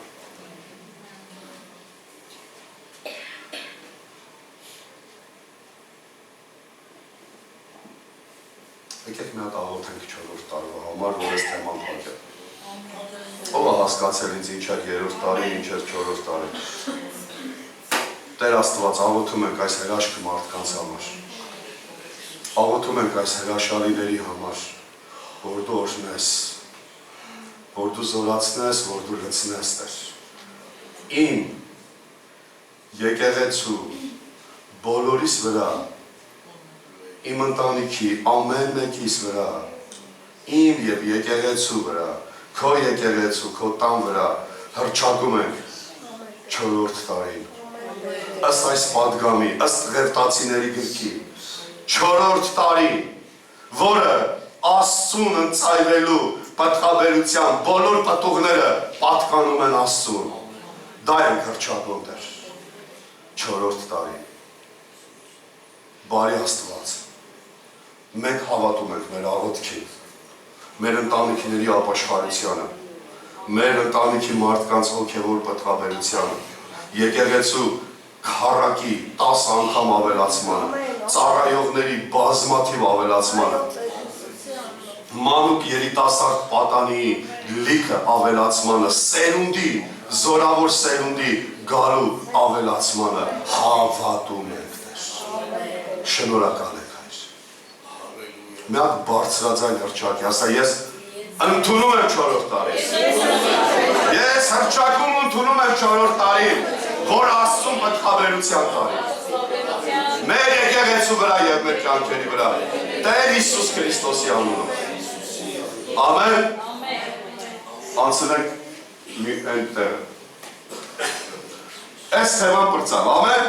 Եկեք մի հատ աղոթենք 4-րդ տարվա համար, որ ես թեման փակեմ։ Ով է հասկացել ինձ ինչ է 3-րդ տարի, ինչ է 4-րդ տարի։ Տեր Աստված, աղոթում ենք այս հրաշքը մարդկանց համար։ Աղոթում ենք այս հրաշալիների համար, որ դու օրհնես, որ դու զորացնես, որ դու լցնես, Տեր։ Իմ եկեղեցու բոլորիս վրա, իմ ընտանիքի ամեն մեկիս վրա, իմ և եկեղեցու վրա, քո եկեղեցու, քո տան վրա հռչակում ենք 4-րդ տարին։ Ըստ այս պատգամի, ըստ Ղևտացիների գրքի, 4-րդ տարին, որը Աստծուն ընծայվելու պատկաբերության բոլոր պտուղները պատկանում են Աստծուն։ Դա ենք հռչակում Տեր, 4-րդ տարին։ Բարի Աստված, մենք հավատում ենք մեր աղոթքին, մեր ընտանիքների ապաշխարությանը, մեր ընտանիքի մարդկանց հոգևոր պատկաբերությանը, եկեղեցու քառակի 10 անգամ ավելացմանը, ծառայողների բազմաթիվ ավելացմանը, մանուկ երիտասարդ պատանի լիքը ավելացմանը, սերունդի, զորավոր սերունդի գալու ավելացմանը հավատում ենք Տեր։ Շնորհակալ ենք Հայր։ Մի հատ բարձրաձայն հռչակ, ասա ես ընդունում եմ 4-րդ տարին։ Ես հռչակում ընդունում եմ 4-րդ տարին, որ Աստծուն պատկաբերության տարի։ Մեր եկեղեցու վրա և մեր կյանքերի վրա, Տեր Հիսուս Քրիստոսի անունով։ Ամեն։ Անցնենք մի այնտեղ։ Այս թեման պրծավ, ամեն։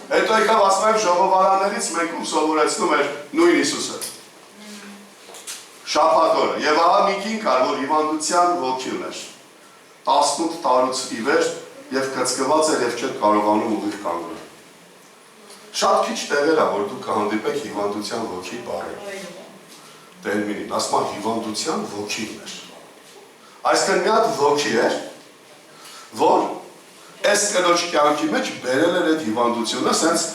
Հետո եկավ ասում եմ ժողովարաններից մեկում սովորեցնում էր նույն Հիսուսը։ Շաբաթ օրը, և ահա մի կին կար, որ հիվանդության ոգի ուներ, 18 տարուց ի վեր և կծկված էր և չէր կարողանում ուղիղ կանգնել։ Շատ քիչ տեղեր է, որ դու կհանդիպեք հիվանդության ոգի բառը տերմինին, ասում է հիվանդության ոգի ուներ։ Այսինքն մի հատ ոգի էր, որ այս կնոջ կյանքի մեջ բերել էր այդ հիվանդությունը, սենց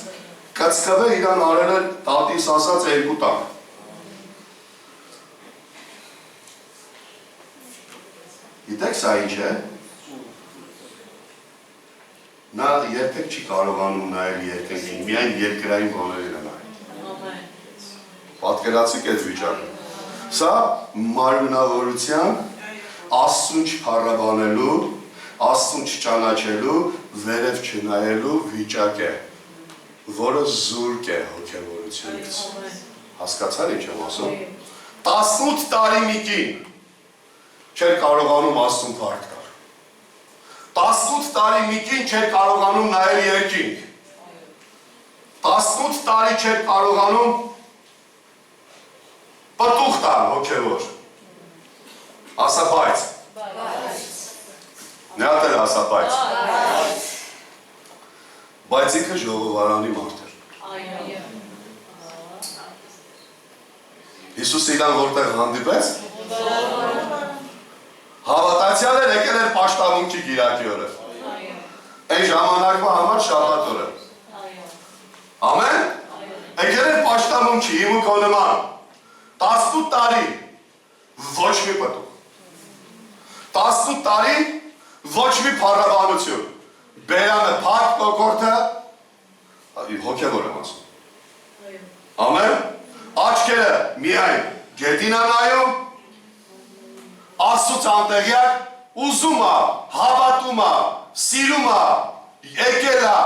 կծկվել իրան արել էր տատիս ասած 2 տան։ Գիտեք սա ինչ է։ Նա երբեք չի կարողանում նայել երկնքին, միայն երկրային բաներին է նայել։ Պատկերացիք այդ վիճակը։ Սա մարմնավորության, Աստծուն չփառաբանելու, Աստծուն չճանաչելու, վերև չնայելու վիճակ է, որը զուրկ է հոգևորությունից։ Հասկացար ինչ եմ ասում։ 18 տարի մի կին չէր կարողանում Աստծուն փառք տալ։ 18 տարի մի կին չէր կարողանում նայել երկինք։ 18 տարի չէր կարողանում Պտուղ տան հոգևոր։ Ասա բայց։ Նյատ էլ ասա բայց։ Բայց ինքը ժողովարանի մարդ էր։ Հիսուսը իրան որտեղ հանդիպեց։ Հավատացյալ էր եկել էր պաշտամունքի գիրակի օրը։ Այն ժամանակվա համար շաբաթ օրը։ Ամեն։ Եկել էր պաշտամունքի իմ ու քո նման 18 տարի ոչ մի պտուղ։ 18 տարի ոչ մի փառաբանություն։ Բերանը փակ կոկորտը հոգևոր եմ ասում։ Ամեն։ Աչքերը միայն գետին է նայում, Աստծուց անտեղյակ ուզում է, հավատում է, սիրում է, եկել է,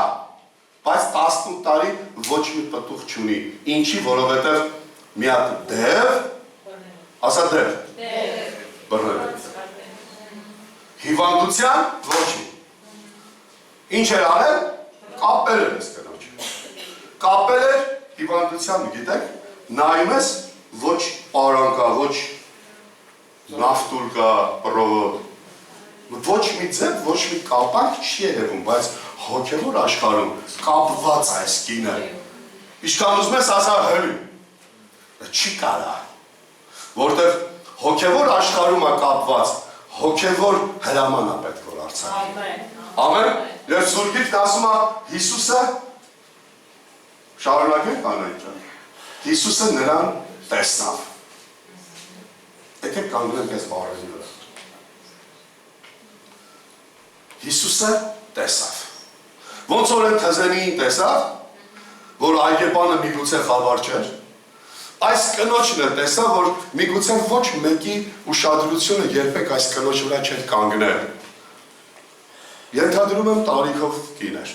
բայց 18 տարի ոչ մի պտուղ չունի։ Ինչի, որովհետև մի հատ դև, ասա դև, բռնել է։ Հիվանդության ոչի։ Ինչ էր արել, կապել էր ես կնոջ։ Կապել էր հիվանդության, գիտեք, նայում ես ոչ պարանքա, ոչ նավտուր կա, պրովոդ, ոչ մի ձև, ոչ մի կապանք չի երևում, բայց հոգևոր աշխարհում կապված այս կինը։ Ինչքան ուզում ես ասա հրի, չի կարա, որտեղ հոգևոր աշխարհում է կապված, հոգևոր հրաման է պետք որ արձակի։ Ամեն, և Սուրգիրքն ասում է Հիսուսը, շարունակենք Անահիտ ջան, Հիսուսը նրան տեսավ։ Եկեք կանգնենք այս բառերի վրա։ Հիսուսը տեսավ։ Ոնց որ են թզենին տեսավ, որ այգեպանը միգուցե խավար չէր, այս կնոջն է տեսավ, որ միգուցե ոչ մեկի ուշադրությունը երբեք այս կնոջ վրա չէր կանգնել։ Ենթադրում եմ տարիքով կին էր։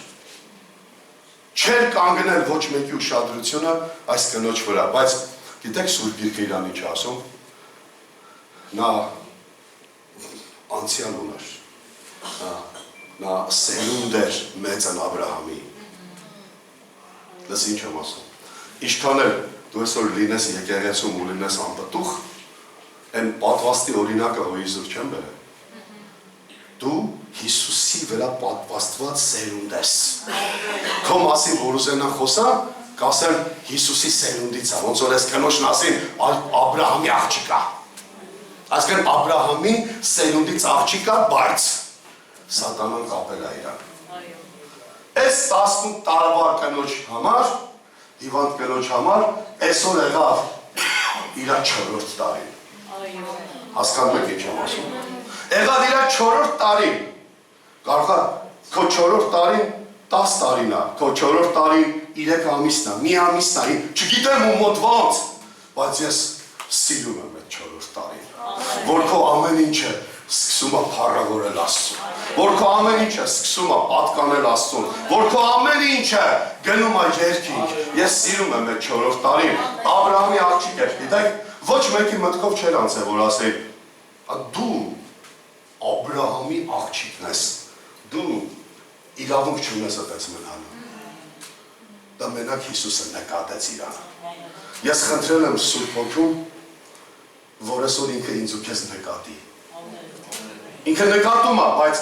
Չէր կանգնել ոչ մեկի ուշադրությունը այս կնոջ վրա, բայց գիտեք Սուրբ Գիրքը իրան ինչ ասում, նա անցյալ ուներ, նա սերունդ էր մեծն Աբրահամի, լս ինչ եմ ասում, ինչքան էլ դու այսօր լինես եկեղեցում ու լինես անպտուղ, են պատվաստի օրինակը հոիզուր չեմ բերել, դու Հիսուսի վրա պատվաստված սերունդ ես, քո մասին որ ուզենան խոսան, կասեն Հիսուսի սերունդից է, ոնց որ ես կնոջն ասին Աբրահամի աղջիկա, այսքան Աբրահամի սերունդից աղջիկա, բայց սատանան կապել է իրան։ Այս 18 տարվա կնոջ համար, հիվանդ կնոջ համար, այսօր եղավ իրա 4-րդ տարին։ Հասկանում եք ինչ եմ ասում։ Եղավ իրա 4-րդ տարին։ Կարող է քո 4-րդ տարին 10 տարին է, քո 4-րդ տարին 3 ամիսն է, մի ամիսն է, չգիտեմ ու մոտ ոնց, բայց ես սիրում եմ այդ 4-րդ տարին, որ քո ամեն ինչը սկսում է փառավորել Աստծուն, որ քո ամեն ինչը սկսում է պատկանել Աստծուն, որ քո ամեն ինչը գնում է երկինք, ես սիրում եմ այդ 4-րդ տարին, Աբրահամի աղջիկ էր, գիտեք, ոչ մեկի մտքով չէր անցել, որ ասել, դու Աբրահամի աղջիկն ես, դու իրավունք չունես այդպես մնալու, դա մենակ Հիսուսը նկատեց իրան, ես խնդրել եմ Սուրբ Հոգուն, որ այսօր ինքը ինձ ու քեզ նկատի, ինքը նկատում է, բայց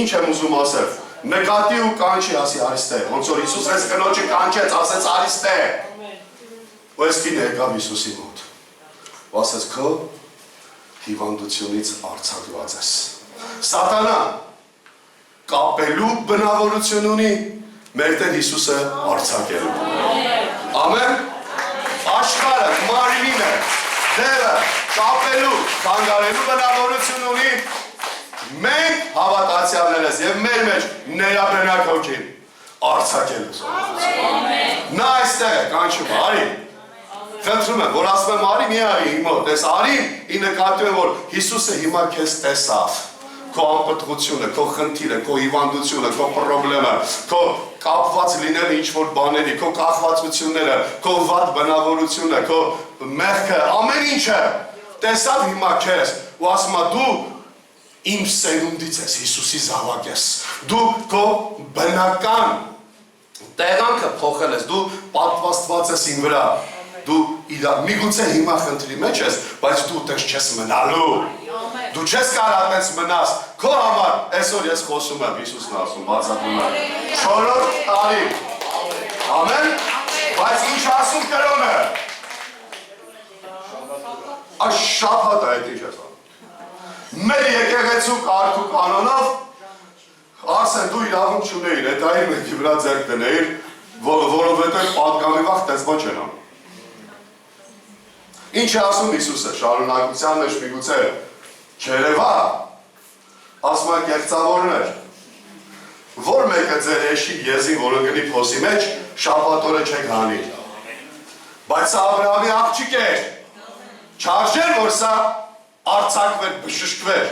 ինչ եմ ուզում ասել, նկատի ու կանչի ասի արիստե, ոնց որ Հիսուս այս կնոջը կանչեց, ասեց արիստե, ու այս կինը եկավ Հիսուսի մոտ, ու ասեց քո հիվանդությունից արձակված ես, սատանա կապելու բնավորություն ունի, մեր Տեր Հիսուսը արձակելու, ամեն, աշխարհը, մարմինը, դերը, կապելու, կանգարելու բնավորություն ունի, մենք հավատացյալներս և մեր մեջ ներաբնակ հոգին արձակելու։ Նա այստեղ է, կանչում, արի, խնդրում եմ, որ ասում եմ արի, մի արի իմ մոտ, ես արի, ի նկատում եմ, որ Հիսուսը հիմա քեզ տեսավ, քո անպտղությունը, քո խնդիրը, քո հիվանդությունը, քո պրոբլեմը, քո կապված լինել ինչ-որ բաների, քո կախվածությունները, քո վատ բնավորությունը, քո մեղքը, ամեն ինչը տեսավ հիմա քեզ ու ասում է դու իմ սերունդից ես, Հիսուսի զավակ ես, դու քո բնական տեղանքը փոխել ես, դու պատվաստված ես իմ վրա, դու միգուցե հիմա խնդրի մեջ ես, բայց դու տես չես մնալու։ Դու չես կարող այդպես մնաս։ Քո համար այսօր ես խոսում եմ, Հիսուսն ասում, բացատրում եմ։ 4-րդ տարի։ Ամեն։ Բայց ինչ ասում կրոնը։ Այս շաբաթը այդ ինչ ես անում։ Մեր եկեղեցու կարգ ու կանոնով ասեն դու իրավունք չունեիր, այդ այլ մեկի վրա ձեռք դնեիր, որովհետև պատգամի վաղ տես ոչ են անում։ Ինչ է ասում Հիսուսը, շարունակության մեջ միգուցե չերևա, ասում է կեղծավորներ, որ մեկը ձեր էշի եզին որոնգնի փոսի մեջ շաբաթ օրը չեք հանի։ Բայց սա Աբրահամի աղջիկ էր, չարժեր, որ սա արձակվեր, բժշկվեր։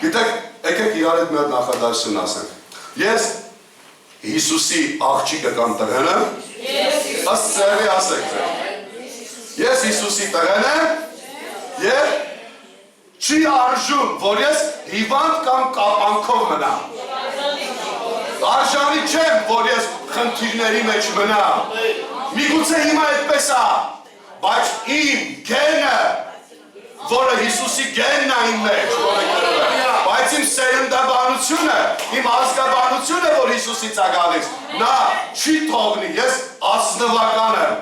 Գիտեք, եկեք իրար հետ մի հատ նախադասություն ասենք։ Ես Հիսուսի աղջիկը կամ տղեն եմ, ըստ սեղի ասեք։ Ես Հիսուսի տղեն եմ և չի արժում, որ ես հիվանդ կամ կապանքով մնամ։ Արժանի չեմ, որ ես խնդիրների մեջ մնամ։ Միգուցե հիմա այդպես է, բայց իմ գենը, որը Հիսուսի գենն է իմ մեջ, բայց իմ սերնդաբանությունը, իմ ազգաբանությունը, որ Հիսուսից է գալիս, նա չի թողնի, ես ազնվական եմ։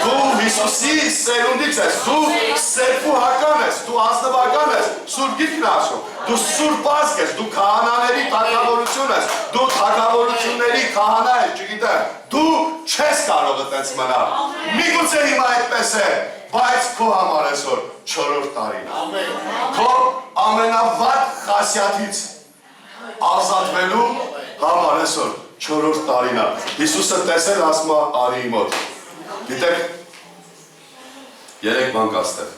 Դու Հիսուսի սերունդից ես, դու սերբուհական ես, դու ազնվական ես, սուրբ գիրքն ասում, դու սուրբ ազգ ես, դու քահանաների թագավորություն ես, դու թագավորությունների քահանա ես, չգիտեմ, դու չես կարող այդպես մնալ։ Միգուցե հիմա այդպես է, բայց քո համար այսօր 4-րդ տարին է։ Քո ամենավատ խասյաթից ազատվելու համար այսօր 4-րդ տարին է։ Հիսուսը տեսել ասում է արի մոտ։ Գիտեք, 3 բան կա այստեղ։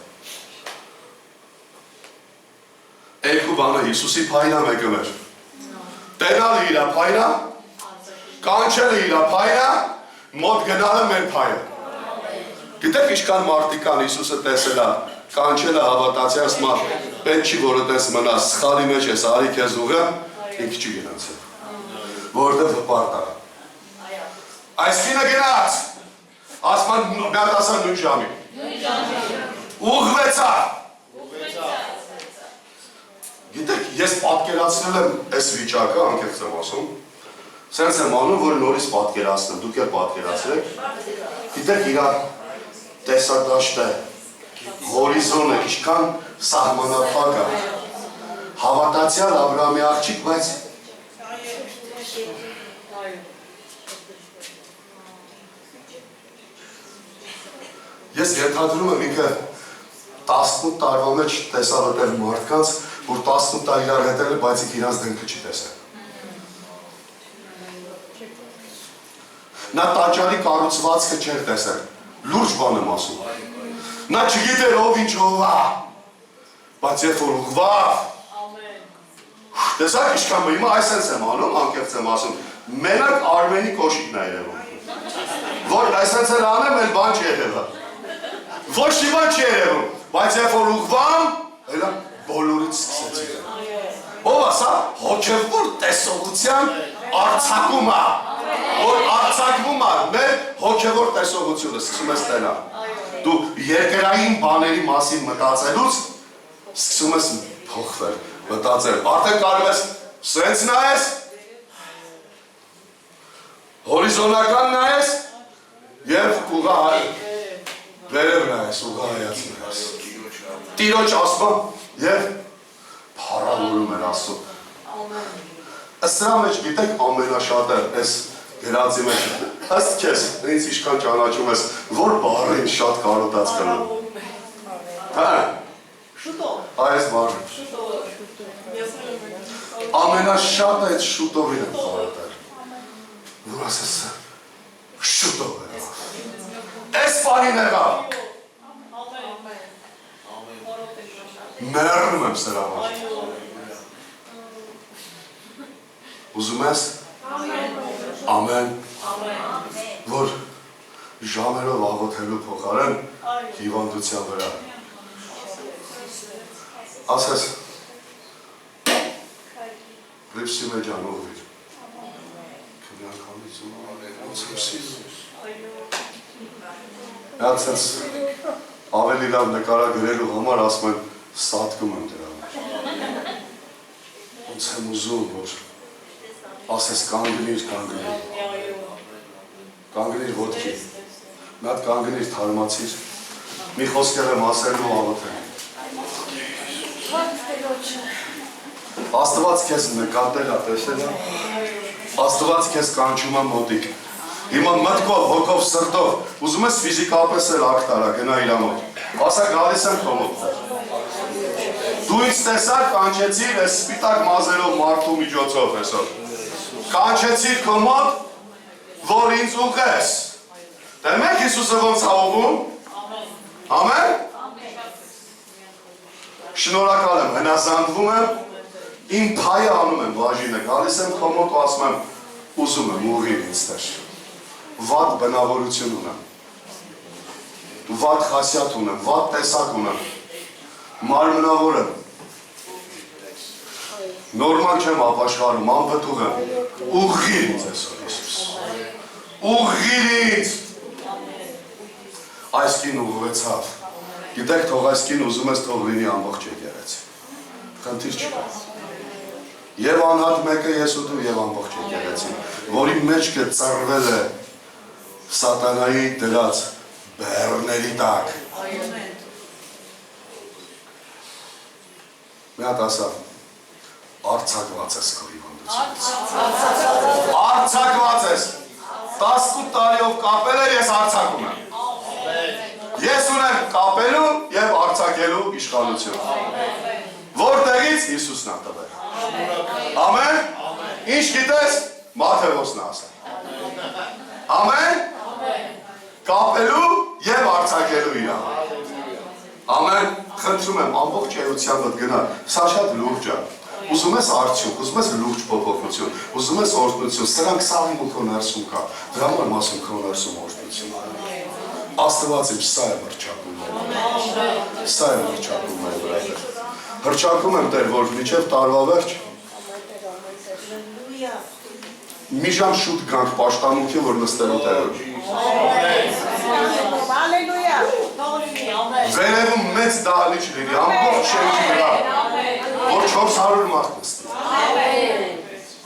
Երկու բանը Հիսուսի փայլա մեկը մեր։ Տենալը իր փայլա, կանչելը իր փայլա, մոտ գնալը մեր փայլը։ Գիտեք ինչքան մարդիկ կան Հիսուսը տեսել է, կանչելը հավատացի ասում է, պետք չի որ այդպես մնաս, սխալի մեջ ես, արի քեզ ուղղեմ, ինքը չի գնացել։ Որտեղ հպարտ է։ Այս կինը գնաց, ասում է մի հատ ասա նույն ժամի։ Ուղղվեցա։ Գիտեք, ես պատկերացնել եմ այս վիճակը, անկեղծ եմ ասում, սենց եմ անում, որ նորից պատկերացնեմ, դուք էլ պատկերացրեք։ Գիտեք, իրար տեսադաշտը, հորիզոնը, ինչքան սահմանափակ է։ Հավատացյալ Աբրահամի աղջիկ, բայց ես ենթադրում եմ ինքը 18 տարվա մեջ տեսավ այդտեղ մարդկանց, որ 18 տարի իրար հետել է, բայց ինքը իրանց դեմքը չի տեսել։ Նա տաճարի կառուցվածքը չէր տեսել, լուրջ բան եմ ասում։ Նա չգիտեր ով ինչ ով է, բայց երբ որ ուղղավ, տեսակ ինչքան հիմա այսպես եմ անում, անկեղծ եմ ասում, մենակ Արմենի կոշիկն է երևում, որ այսպես էլ անեմ, էլ բան չի եղել։ Ոչ մի բան չի երևում, բայց երբ որ ուղղվամ, հելա բոլորից սկսեցի։ Ով ասա, հոգևոր տեսողության արձակում է, որ արձակվում է մեր հոգևոր տեսողությունը, սկսում ես տենալ։ Դու երկրային բաների մասին մտածելուց սկսում ես փոխվել, մտածել, արդեն կարող ես սենց նայես, հորիզոնական նայես և ուղղա վերև նայես, ուղղա հայացնես։ Տիրոջ ասում և փառավորում են ասում։ Ըստ սրա մեջ գիտեք ամենաշատը այս գրածի մեջ, ըստ քեզ, ինձ ինչքան ճանաչում ես, որ բառին շատ կարոտած կնում։ Հա։ Շուտով։ Այս բառը։ Ամենաշատը այդ շուտովին եմ կարոտել։ Որ ասես շուտով է։ Այս պահին եղավ։ Մերնում եմ սրա համար։ Ուզում ես։ Ամեն, որ ժամերով աղոթելու փոխարեն հիվանդության վրա։ Ասես, լիպսի մեջ անուղվիր, միանգամից ոնց եմ սիրում։ Հացած ավելի լավ նկարագրելու համար ասում եմ սատկում եմ դրա համար։ Ոնց եմ ուզում, որ ասես կանգնիր, կանգնիր ոտքի, մի հատ կանգնիր թարմացիր, մի խոսքեր եմ ասելու աղոթել։ Աստված քեզ նկատել է, տեսել է, Աստված քեզ կանչում է մոտիկ։ Հիմա մտքով, հոգով, սրտով, ուզում ես ֆիզիկապես էլ ակտ արա, գնա իրա մոտ։ Ասա գալիս եմ քո մոտ։ Դու ինձ տեսար կանչեցիր այս սպիտակ մազերով մարդու միջոցով այսօր։ Կանչեցիր քո մոտ, որ ինձ ուղղես։ Դեմ եք Հիսուսը ոնց է ուղղում։ Ամեն։ Շնորհակալ եմ, հնազանդվում եմ, իմ փայը անում եմ բաժինը, գալիս եմ քո մոտ ու ասում եմ, ուզում եմ ուղղիր ինձ Տեր։ Վատ բնավորություն ունեմ, վատ խասյաթ ունեմ, վատ տեսակ ունեմ, մարմնավոր եմ, նորմալ չեմ ապաշխարում, անպտուղ եմ, ուղղիր ինձ այսօր Հիսուս, ուղղիր ինձ, այս կին ուղղվեցավ, գիտեք թող այս կին ուզում ես թող լինի ամբողջ եկեղեցի, խնդիր չկա, և անհատ մեկը ես ու դու և ամբողջ եկեղեցին, որի մեջքը ծռվել է սատանայի դրած բեռների տակ։ Մի հատ ասա, արձակված ես քո հիվանդությունից։ Արձակված ես։ 18 տարիով կապել էր, ես արձակում եմ։ Ես ունեմ կապելու և արձակելու իշխանություն։ Որտեղից Հիսուսն է տվել։ Ամեն։ Ինչ գիտես, Մատթեոսն է ասել։ Ամեն։ Կապելու և արձակելու իրա։ Ամեն, խնդրում եմ, ամբողջ էությունդ գնա, սա շատ լուրջ է, ուզում ես արդյունք, ուզում ես լուրջ փոփոխություն, ուզում ես օրհնություն, սրանք սաղին ու քո ներսում կա, դրա համար եմ ասում քո ներսում օրհնություն։ Աստված իմ սա է հռչակում մեր վրա, սա է հռչակում մեր վրա, հռչակում եմ Տեր, որ մինչև տարվա վերջ մի ժամ շուտ գանք պաշտամունքի, որ նստելու Տերում։ Վերևում մեծ դահլիճ լինի, ամբողջ շենքի վրա, որ 400 մարդ նստի։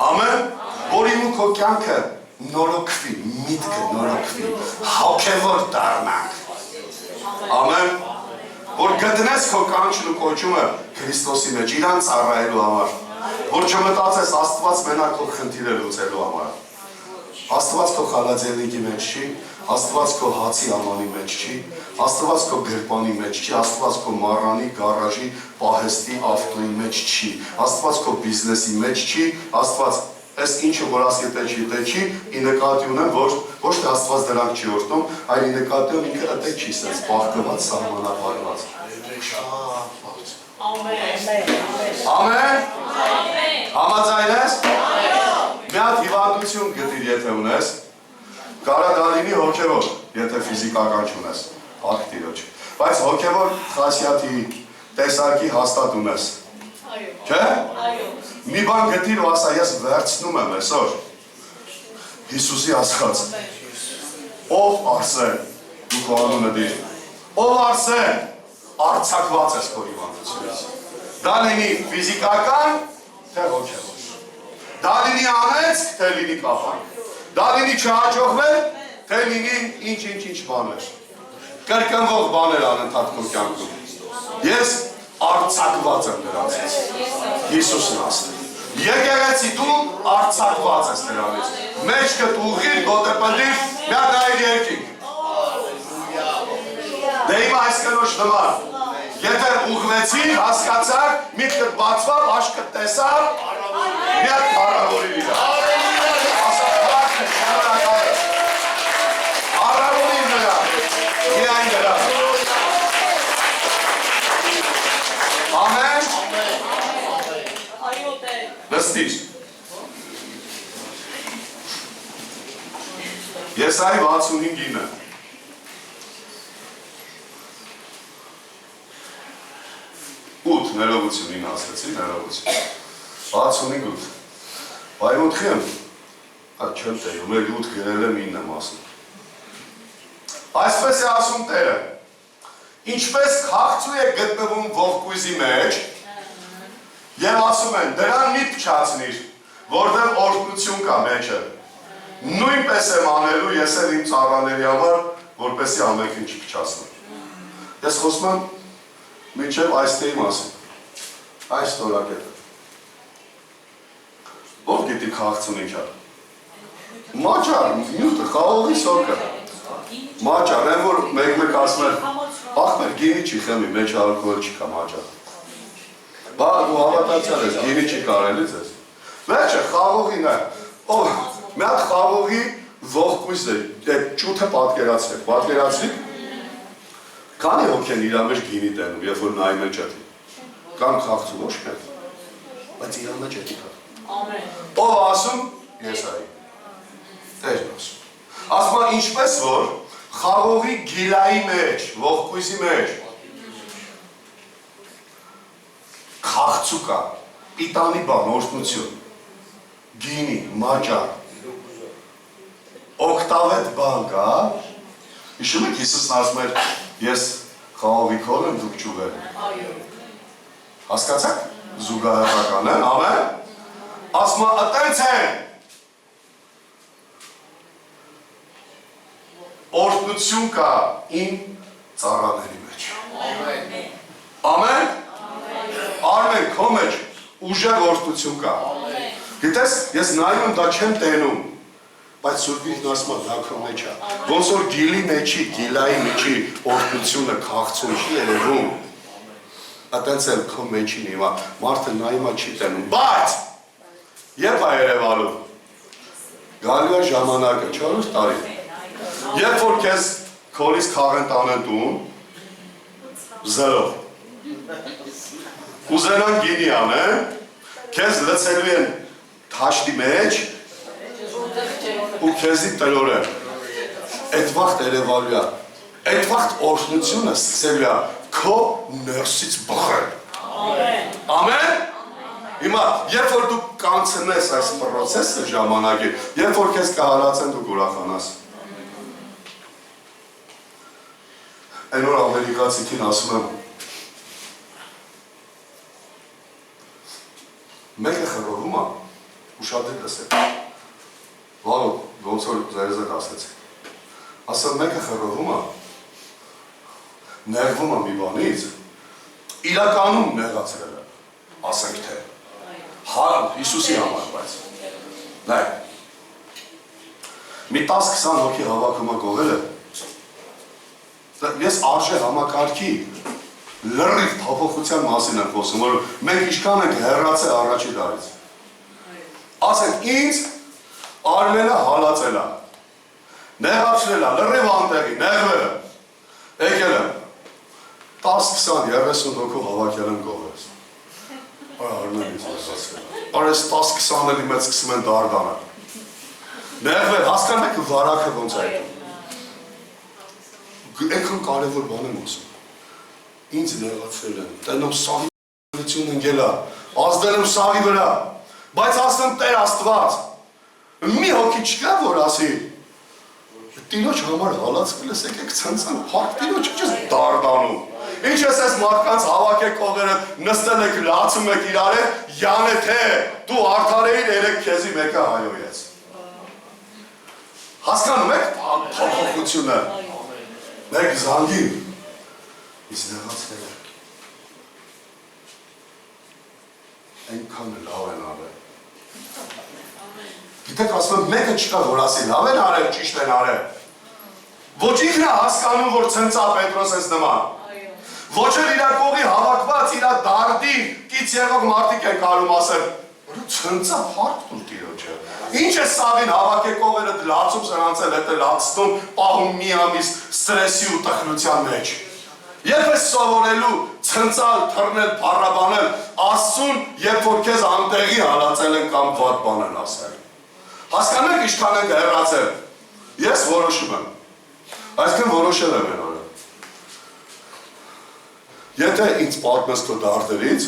Ամեն, որ իմ ու քո կյանքը նորոգվի, միտքը նորոգվի, հոգևոր դառնանք։ Ամեն, որ գտնես քո կանչն ու կոչումը Քրիստոսի մեջ, իրան ծառայելու համար, որ չմտածես Աստված մենակ քո խնդիրը լուծելու համար։ Աստված քո խալաձելնիկի մեջ չի, Աստված քո հացի ամանի մեջ չի, Աստված քո գրպանի մեջ չի, Աստված քո մառանի, գարաժի, պահեստի, ավտոյի մեջ չի, Աստված քո բիզնեսի մեջ չի, Աստված այս ինչը որ ասի տե չի, ի նկատի ունեմ, որ ոչ թե Աստված դրանք չի օրհնում, այլ ի նկատի ունեմ ինքը ըտե չի սենց բաղկված, սահմանափակված։ Ամեն։ Համաձայն ես։ Մի հատ հիվանդություն գտիր, եթե ունես, կարա դա լինի հոգևոր, եթե ֆիզիկական չունես, ակտիրոջ, բայց հոգևոր խասյաթի տեսակի հաստատ ունես։ Չէ՞։ Մի բան գտիր ու ասա, ես վերցնում եմ այսօր Հիսուսի ասած, ով Արսեն, դու քո անունը դիր, ով Արսեն, արձակված ես քո հիվանդությունից։ Դա լինի ֆիզիկական, թե հոգևոր։ Դա լինի անեցք, թե լինի կապանք։ Դա լինի չհաջողվել, թե լինի ինչ բաներ։ Կրկնվող բաներ անընդհատ քո կյանքում։ Ես արձակված եմ դրանից։ Հիսուսն ասել։ Եկեղեցի դու արձակված ես դրանից։ Մեջքդ ուղղիր, գոտե պնդիր, մի հատ նայիր երկինք։ Դե հիմա այս կնոջ նման։ Եթե ուղղվեցիր, հասկացար, միտքդ բացվավ, աչքդ տեսավ, մի հատ փառավորիր իրար։ Ասա փառք է, շնորհակալ եմ։ Փառավորիր նրան, միայն նրան։ Ամեն։ Նստիր։ Եսայի 65-ին է։ 8 ներողությունին ասեցի, ներողություն։ 65-8։ Բայ մոտքի եմ, Չեմ տենում, էլ 8 գրել եմ 9 եմ ասում։ Այսպես է ասում Տերը, ինչպես քաղցու է գտնվում ողկույզի մեջ, և ասում են, դրան մի փչացնիր, որտեղ օրհնություն կա մեջը։ Նույնպես եմ անելու ես էլ իմ ծառաների համար, որպեսզի ամենքին չփչացնեմ։ Ես խոսում եմ մինչև այս թեի մասին, այս ստորակետը։ Ով գիտի քաղցուն ինչ է։ Մաճար, նյութը, խաղողի սոկը։ Մաճար, այն որ մեկ ասում էր, ախմեր գինի չի խմի, մեջ ալկոհոլ չկա մաճար։ Բա դու հավատացյալ ես, գինի չի կարելի ձեզ։ Վերջը խաղողին է, մի հատ խաղողի ողկույզ է, այդ ճութը պատկերացրեք, քանի հոգ են իրա մեջ գինի տենում, երբ որ նայի մեջ է, կամ քաղցու ոչ կետ, բայց իրա մեջ է դիքա։ Ով ասում, ես այ, Տերն ասում։ Ասում ինչպես որ խաղողի գիլայի մեջ, ողկույզի մեջ քաղցու կա, պիտանի բան, օրհնություն, գինի, մաճար, օգտավետ բան կա, հիշում եք Հիսուսն ասում էր, ես խաղողի քոլ եմ, դուք ճյուղեր եք։ Հասկացաք, զուգահեռական են, ամեն, ասում ըտենց են, օրհնություն կա իմ ծառաների մեջ։ Ամեն։ Արմեն, քո մեջ ուժեղ օրհնություն կա։ Գիտես, ես նայում եմ, դա չեմ տենում, բայց Սուրբ Ինքն ասում է, դա քո մեջ է։ Ոնց որ գիլի մեջի, գիլայի մեջի օրհնությունը քաղցուն չի երևում, այտենց էլ քո մեջին հիմա մարդը նայում է չի տենում, բայց երբ է երևալու։ Գալու է ժամանակը, 4 տարի։ Երբ որ քեզ քոլից քաղեն տանեն տուն, զերով, ուզենան գինի անեն, քեզ լցելու են թաշտի մեջ ու քեզի տրորեն, այդ վաղտ երևալու է, այդ վաղտ օրհնությունը սկսելու է քո ներսից բխել։ Ամեն։ Հիմա, երբ որ դու կանցնես այս պրոցեսը ժամանակի, երբ որ քեզ կհարացեն դու կուրախանաս։ Այն որ ամերիկացիքին ասում եմ, մեկը խռովում է, ուշադիր լսեք, վաղ ոնց որ ձերեզ եք ասեցիք, ասում մեկը խռովում է, նեղվում է մի բանից, իրականում նեղացրել է, ասենք թե, Հիսուսի համար բայց, նայ, մի 10-20 հոգի հավաքում է գողելը, ես արժե համակարգի լրիվ փոփոխության մասին եմ խոսում, որ մենք ինչքան ենք հեռացել առաջի դարից։ Ասենք ինձ Արմենը հալածել է, նեղացրել է, լրիվ անտեղի, նեղվել է, եկել եմ, 10-20-30 հոգու հավաքել եմ գողերս։ Արմեն ինձ նեղացրել, արես 10-20 էլի մեծ սկսում են դարդանալ։ Նեղվել, հասկանում եք վարակը ոնց է այդում։ Այնքան կարևոր բան եմ ասում, ինձ նեղացրել են, տենամ սաղի լություն ընգել է, ազդել եմ սաղի վրա, բայց ասեմ Տեր Աստված, մի հոգի չկա, որ ասի, տիրոջ համար հալածվել ես, եկեք ցնցան, փառք տիրոջ չես դարդանում, ինչ ես ես մարդկանց հավաքեք կողերը, նստել եք, լացում եք իրար է, յան է թե, դու արդարեին երեք քեզի մեկը հայոյեց։ Հասկանում եք փոփոխությունը։ Մեկ զանգին, իս նեղացրել է, այնքան լավ են արել։ Գիտեք ասում եմ, մեկը չկա, որ ասի լավ են արել, ճիշտ են արել։ Ոչ ինքն է հասկանում, որ ցնծա Պետրոս ես նման։ Ոչ էլ իրա կողի հավաքված, իրա դարդի, կից եղող մարդիկ են կարում ասել, ցնծա հարկ տուր տիրոջը։ Ինչ է սավին հավաքեք ովերը լացում սրանց էլ հետը լացնում, պահում մի ամիս ստրեսի ու տխրության մեջ։ Երբ ես սովորելու, ցնծալ, թռնել, փառաբանել, Աստծուն, երբ որ քեզ անտեղի հալածել են կամ վատ բան են ասել։ Հասկանում եք ինչքան ենք հեռացել։ Ես որոշում եմ։ Այսինքն որոշել եմ այն օրը։ Եթե ինձ պատմես քո դարդերից,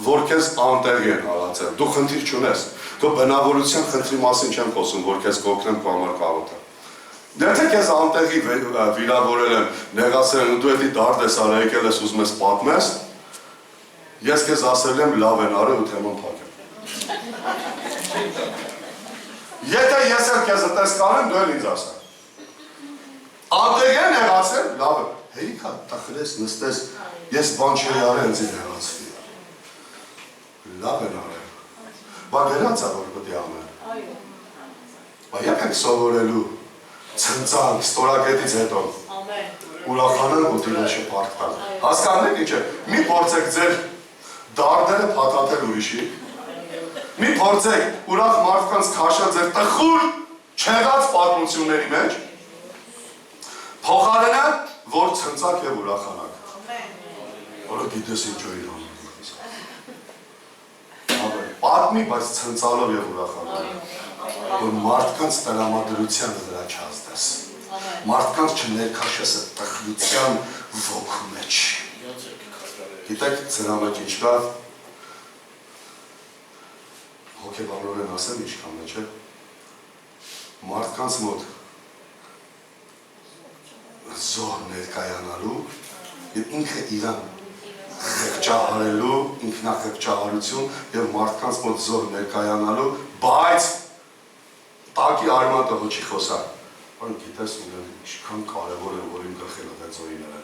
որ քեզ անտեղ են հարացել, դու խնդիր չունես, դու բնավորության խնդրի մասին չեմ խոսում, որ քեզ կօգնեմ քո համար կաղոթը։ Եթե քեզ անտեղի վիրավորել եմ, նեղացրել են, դու էդի դարդ ես արել, եկել ես ուզում ես պատմես, ես քեզ ասել եմ լավ են արել ու թեման փակեմ։ Եթե ես եմ քեզ այդպես կանեմ, դու էլ ինձ ասա։ Անտեղ են նեղացել, լավ է, հերիքա տխրես, նստես, ես բան չի արել, ինձ նեղացվի։ Լավ են արել, բա գերած է, որ պտի ամեն։ Բա եկ ենք սովորելու, ցնցանք, ստորակետից հետո, ուրախանանք ու դիրոշը պարտանք։ Հասկանեք ինչ է, մի փորձեք ձեր դարդերը փաթաթել ուրիշի, մի փորձեք ուրախ մարդկանց քաշել ձեր տխուր չեղած պատմությունների մեջ, փոխարենը, որ ցնցակ և ուրախանակ։ Որը գիտես ինչո իր անում։ Պատմի, բայց ցնցալով և ուրախանակ, որ մարդկանց տրամադրության վրա չազդես, մարդկանց չներքաշես այդ տխրության ոգու մեջ։ Գիտեք, ձրա մեջ ինչ կա, հոգեբանորեն ասեմ ինչքան մեջ է, մարդկանց մոտ զոհ ներկայանալու և ինքը իրան խղճահարելու, ինքնախղճահարություն և մարդկանց մոտ զոհ ներկայանալու, բայց տակի արմատը հոչի խոսար, որ գիտես ունեն ինչքան կարևոր է, որ իմ գլխել է ձորիներ են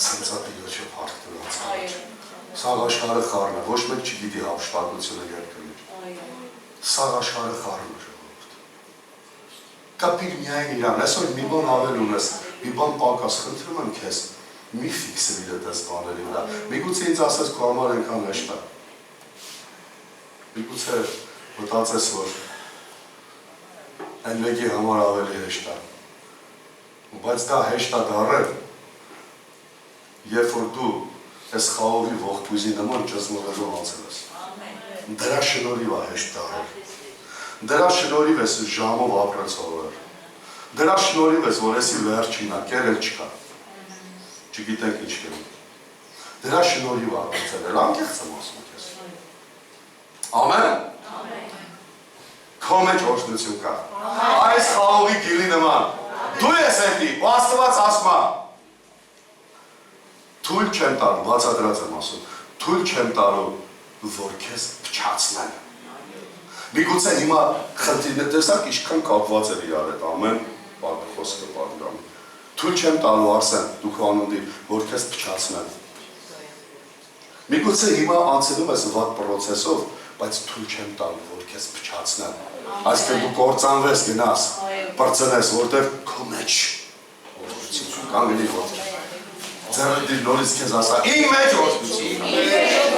ցնցատիրոջ է պարկ դրած։ Սաղ աշխարը խառն է, ոչ մեկ չգիտի հապշտակությունը երկրի։ Սաղ աշխարը խառն է ժողովուրդ։ Կապիր միայն իրան, այսօր մի բան ավել ունես, մի բան պակաս, խնդրում եմ քեզ, մի ֆիքսվիր այդ այս բաների վրա։ Միգուցե ինձ ասես քո համար այնքան հեշտ է։ Միգուցե մտածես, որ այն մեկի համար ավելի հեշտ է։ Բայց դա հեշտ է դառել, երբ որ դու այս խաղողի ողբույզի նման ճզմորելով անցել ես։ Դրա շնորհիվ է հեշտ դառել։ Դրա շնորհիվ ես ժամով ապրել սովորել։ Դրա շնորհիվ ես, որ էսի վերջինա, կերել չկա։ Չգիտենք ինչ կերել։ Դրա շնորհիվ է ապրել, անկեղծ եմ ասում քեզ։ Ամեն։ Քո մեջ օրհնություն կա։ Այս խաղողի գիլի նման։ Դու ես էդի, Աստված ասում է։ Թույլ չեմ տալու, բացատրած եմ ասում, թույլ չեմ տալու, որ քեզ փչացնեն։ Միգուցե հիմա խնդիրը տեսակ ինչքան կապված էր իրար հետ, ամեն խոսքը պատգամ։ Թույլ չեմ տալու Արսեն, դու քո անունի, որ քեզ փչացնեն։ Միգուցե հիմա անցնում ես վատ պրոցեսով, բայց թույլ չեմ տալու, որ քեզ փչացնեն։ Այսինքն դու կործանվես գնաս, բրծնես, որտեղ քո մեջ օրհնություն կանգնի ոտքի։ Ձեռը դիր նորից քեզ ասա, իմ մեջ օրհնություն։